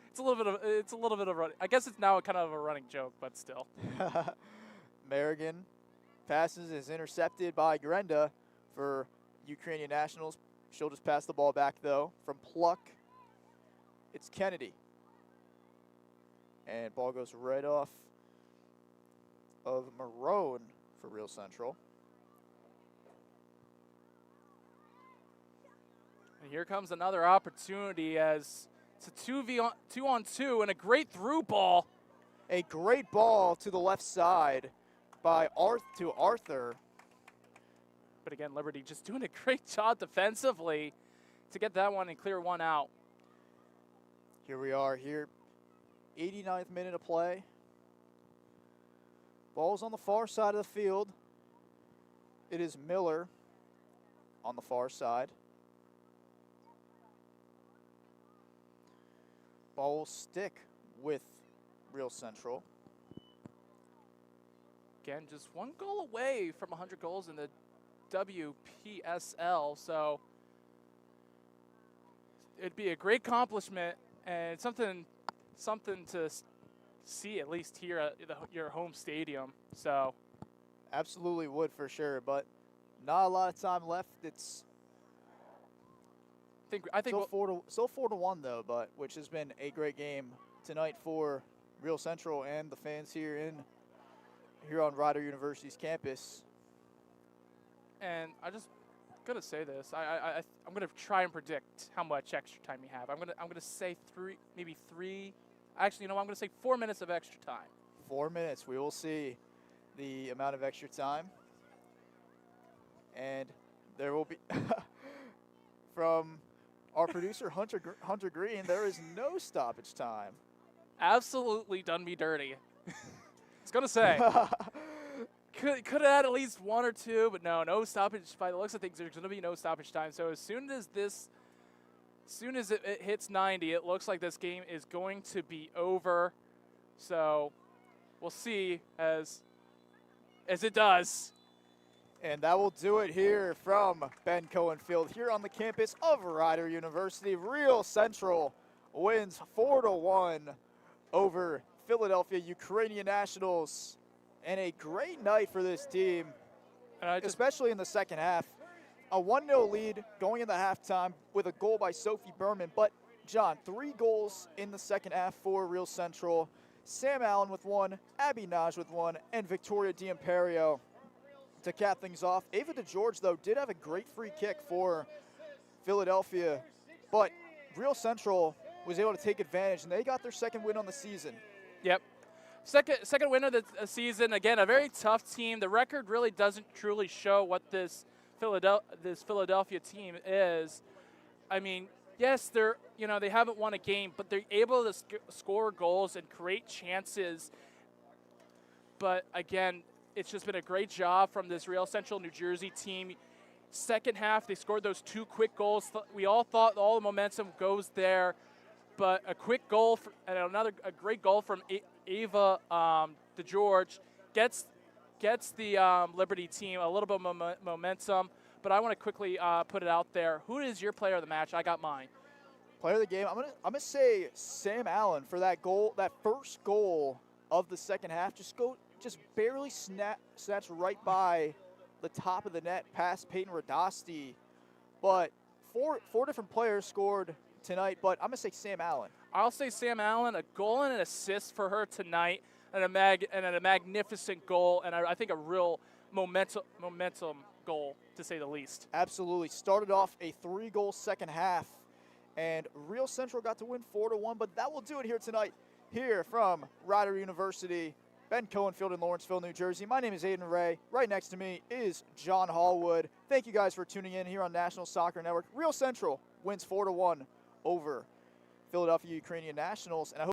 It's a little bit of running. I guess it's now kind of a running joke, but still. Merrigan passes is intercepted by Grenda for Ukrainian Nationals. She'll just pass the ball back though from Pluck. It's Kennedy. And ball goes right off of Marone for Real Central. And here comes another opportunity, as it's a 2-on-2 and a great through ball. A great ball to the left side by Arthur. But again, Liberty just doing a great job defensively to get that one and clear one out. Here we are here, 89th minute of play. Ball's on the far side of the field. It is Miller on the far side. Ball will stick with Real Central. Again, just 1 goal away from 100 goals in the WPSL, so it'd be a great accomplishment and something to see at least here at your home stadium. So Absolutely would for sure, but not a lot of time left. It's I think still 4-1 though, but which has been a great game tonight for Real Central and the fans here on Rider University's campus. and I just gonna say this. I'm gonna try and predict how much extra time you have. I'm gonna say maybe three. Actually, you know what? I'm gonna say 4 minutes of extra time. 4 minutes. We will see the amount of extra time. And there will be, from our producer, Hunter Green, there is no stoppage time. Absolutely done me dirty. I was gonna say. Could have had at least one or two, but no stoppage. By the looks of things, there's going to be no stoppage time. So as soon as it hits 90, it looks like this game is going to be over. So we'll see as it does. And that will do it here from Ben Cohen Field here on the campus of Rider University. Real Central wins 4-1 over Philadelphia Ukrainian Nationals. And a great night for this team, especially in the second half. A 1-0 lead going into halftime with a goal by Sophie Berman. But, John, 3 goals in the second half for Real Central. Sam Allen with 1, Abby Naj with 1, and Victoria D'Imperio to cap things off. Ava DeGeorge, though, did have a great free kick for Philadelphia. But Real Central was able to take advantage, and they got their second win on the season. Yep. Second win of the season. Again, a very tough team. The record really doesn't truly show what this Philadelphia team is. I mean, yes, they haven't won a game, but they're able to score goals and create chances. But again, it's just been a great job from this Real Central New Jersey team. Second half, they scored those 2 quick goals. We all thought all the momentum goes there, but a quick goal and a great goal from Ava DeGeorge gets the Liberty team a little bit of momentum. But I want to quickly put it out there. Who is your player of the match? I got mine. Player of the game, I'm gonna say Sam Allen for that goal, that first goal of the second half. Just barely snatched right by the top of the net past Peyton Radasti. But four different players scored tonight, but I'm going to say Sam Allen. I'll say Sam Allen, a goal and an assist for her tonight, and a magnificent goal, and I think a real momentum goal, to say the least. Absolutely. Started off a 3-goal second half, and Real Central got to win 4-1, but that will do it here tonight, here from Rider University, Ben Cohen Field in Lawrenceville, New Jersey. My name is Aiden Ray. Right next to me is John Hallwood. Thank you guys for tuning in here on National Soccer Network. Real Central wins 4-1 over Philadelphia Ukrainian Nationals, and I hope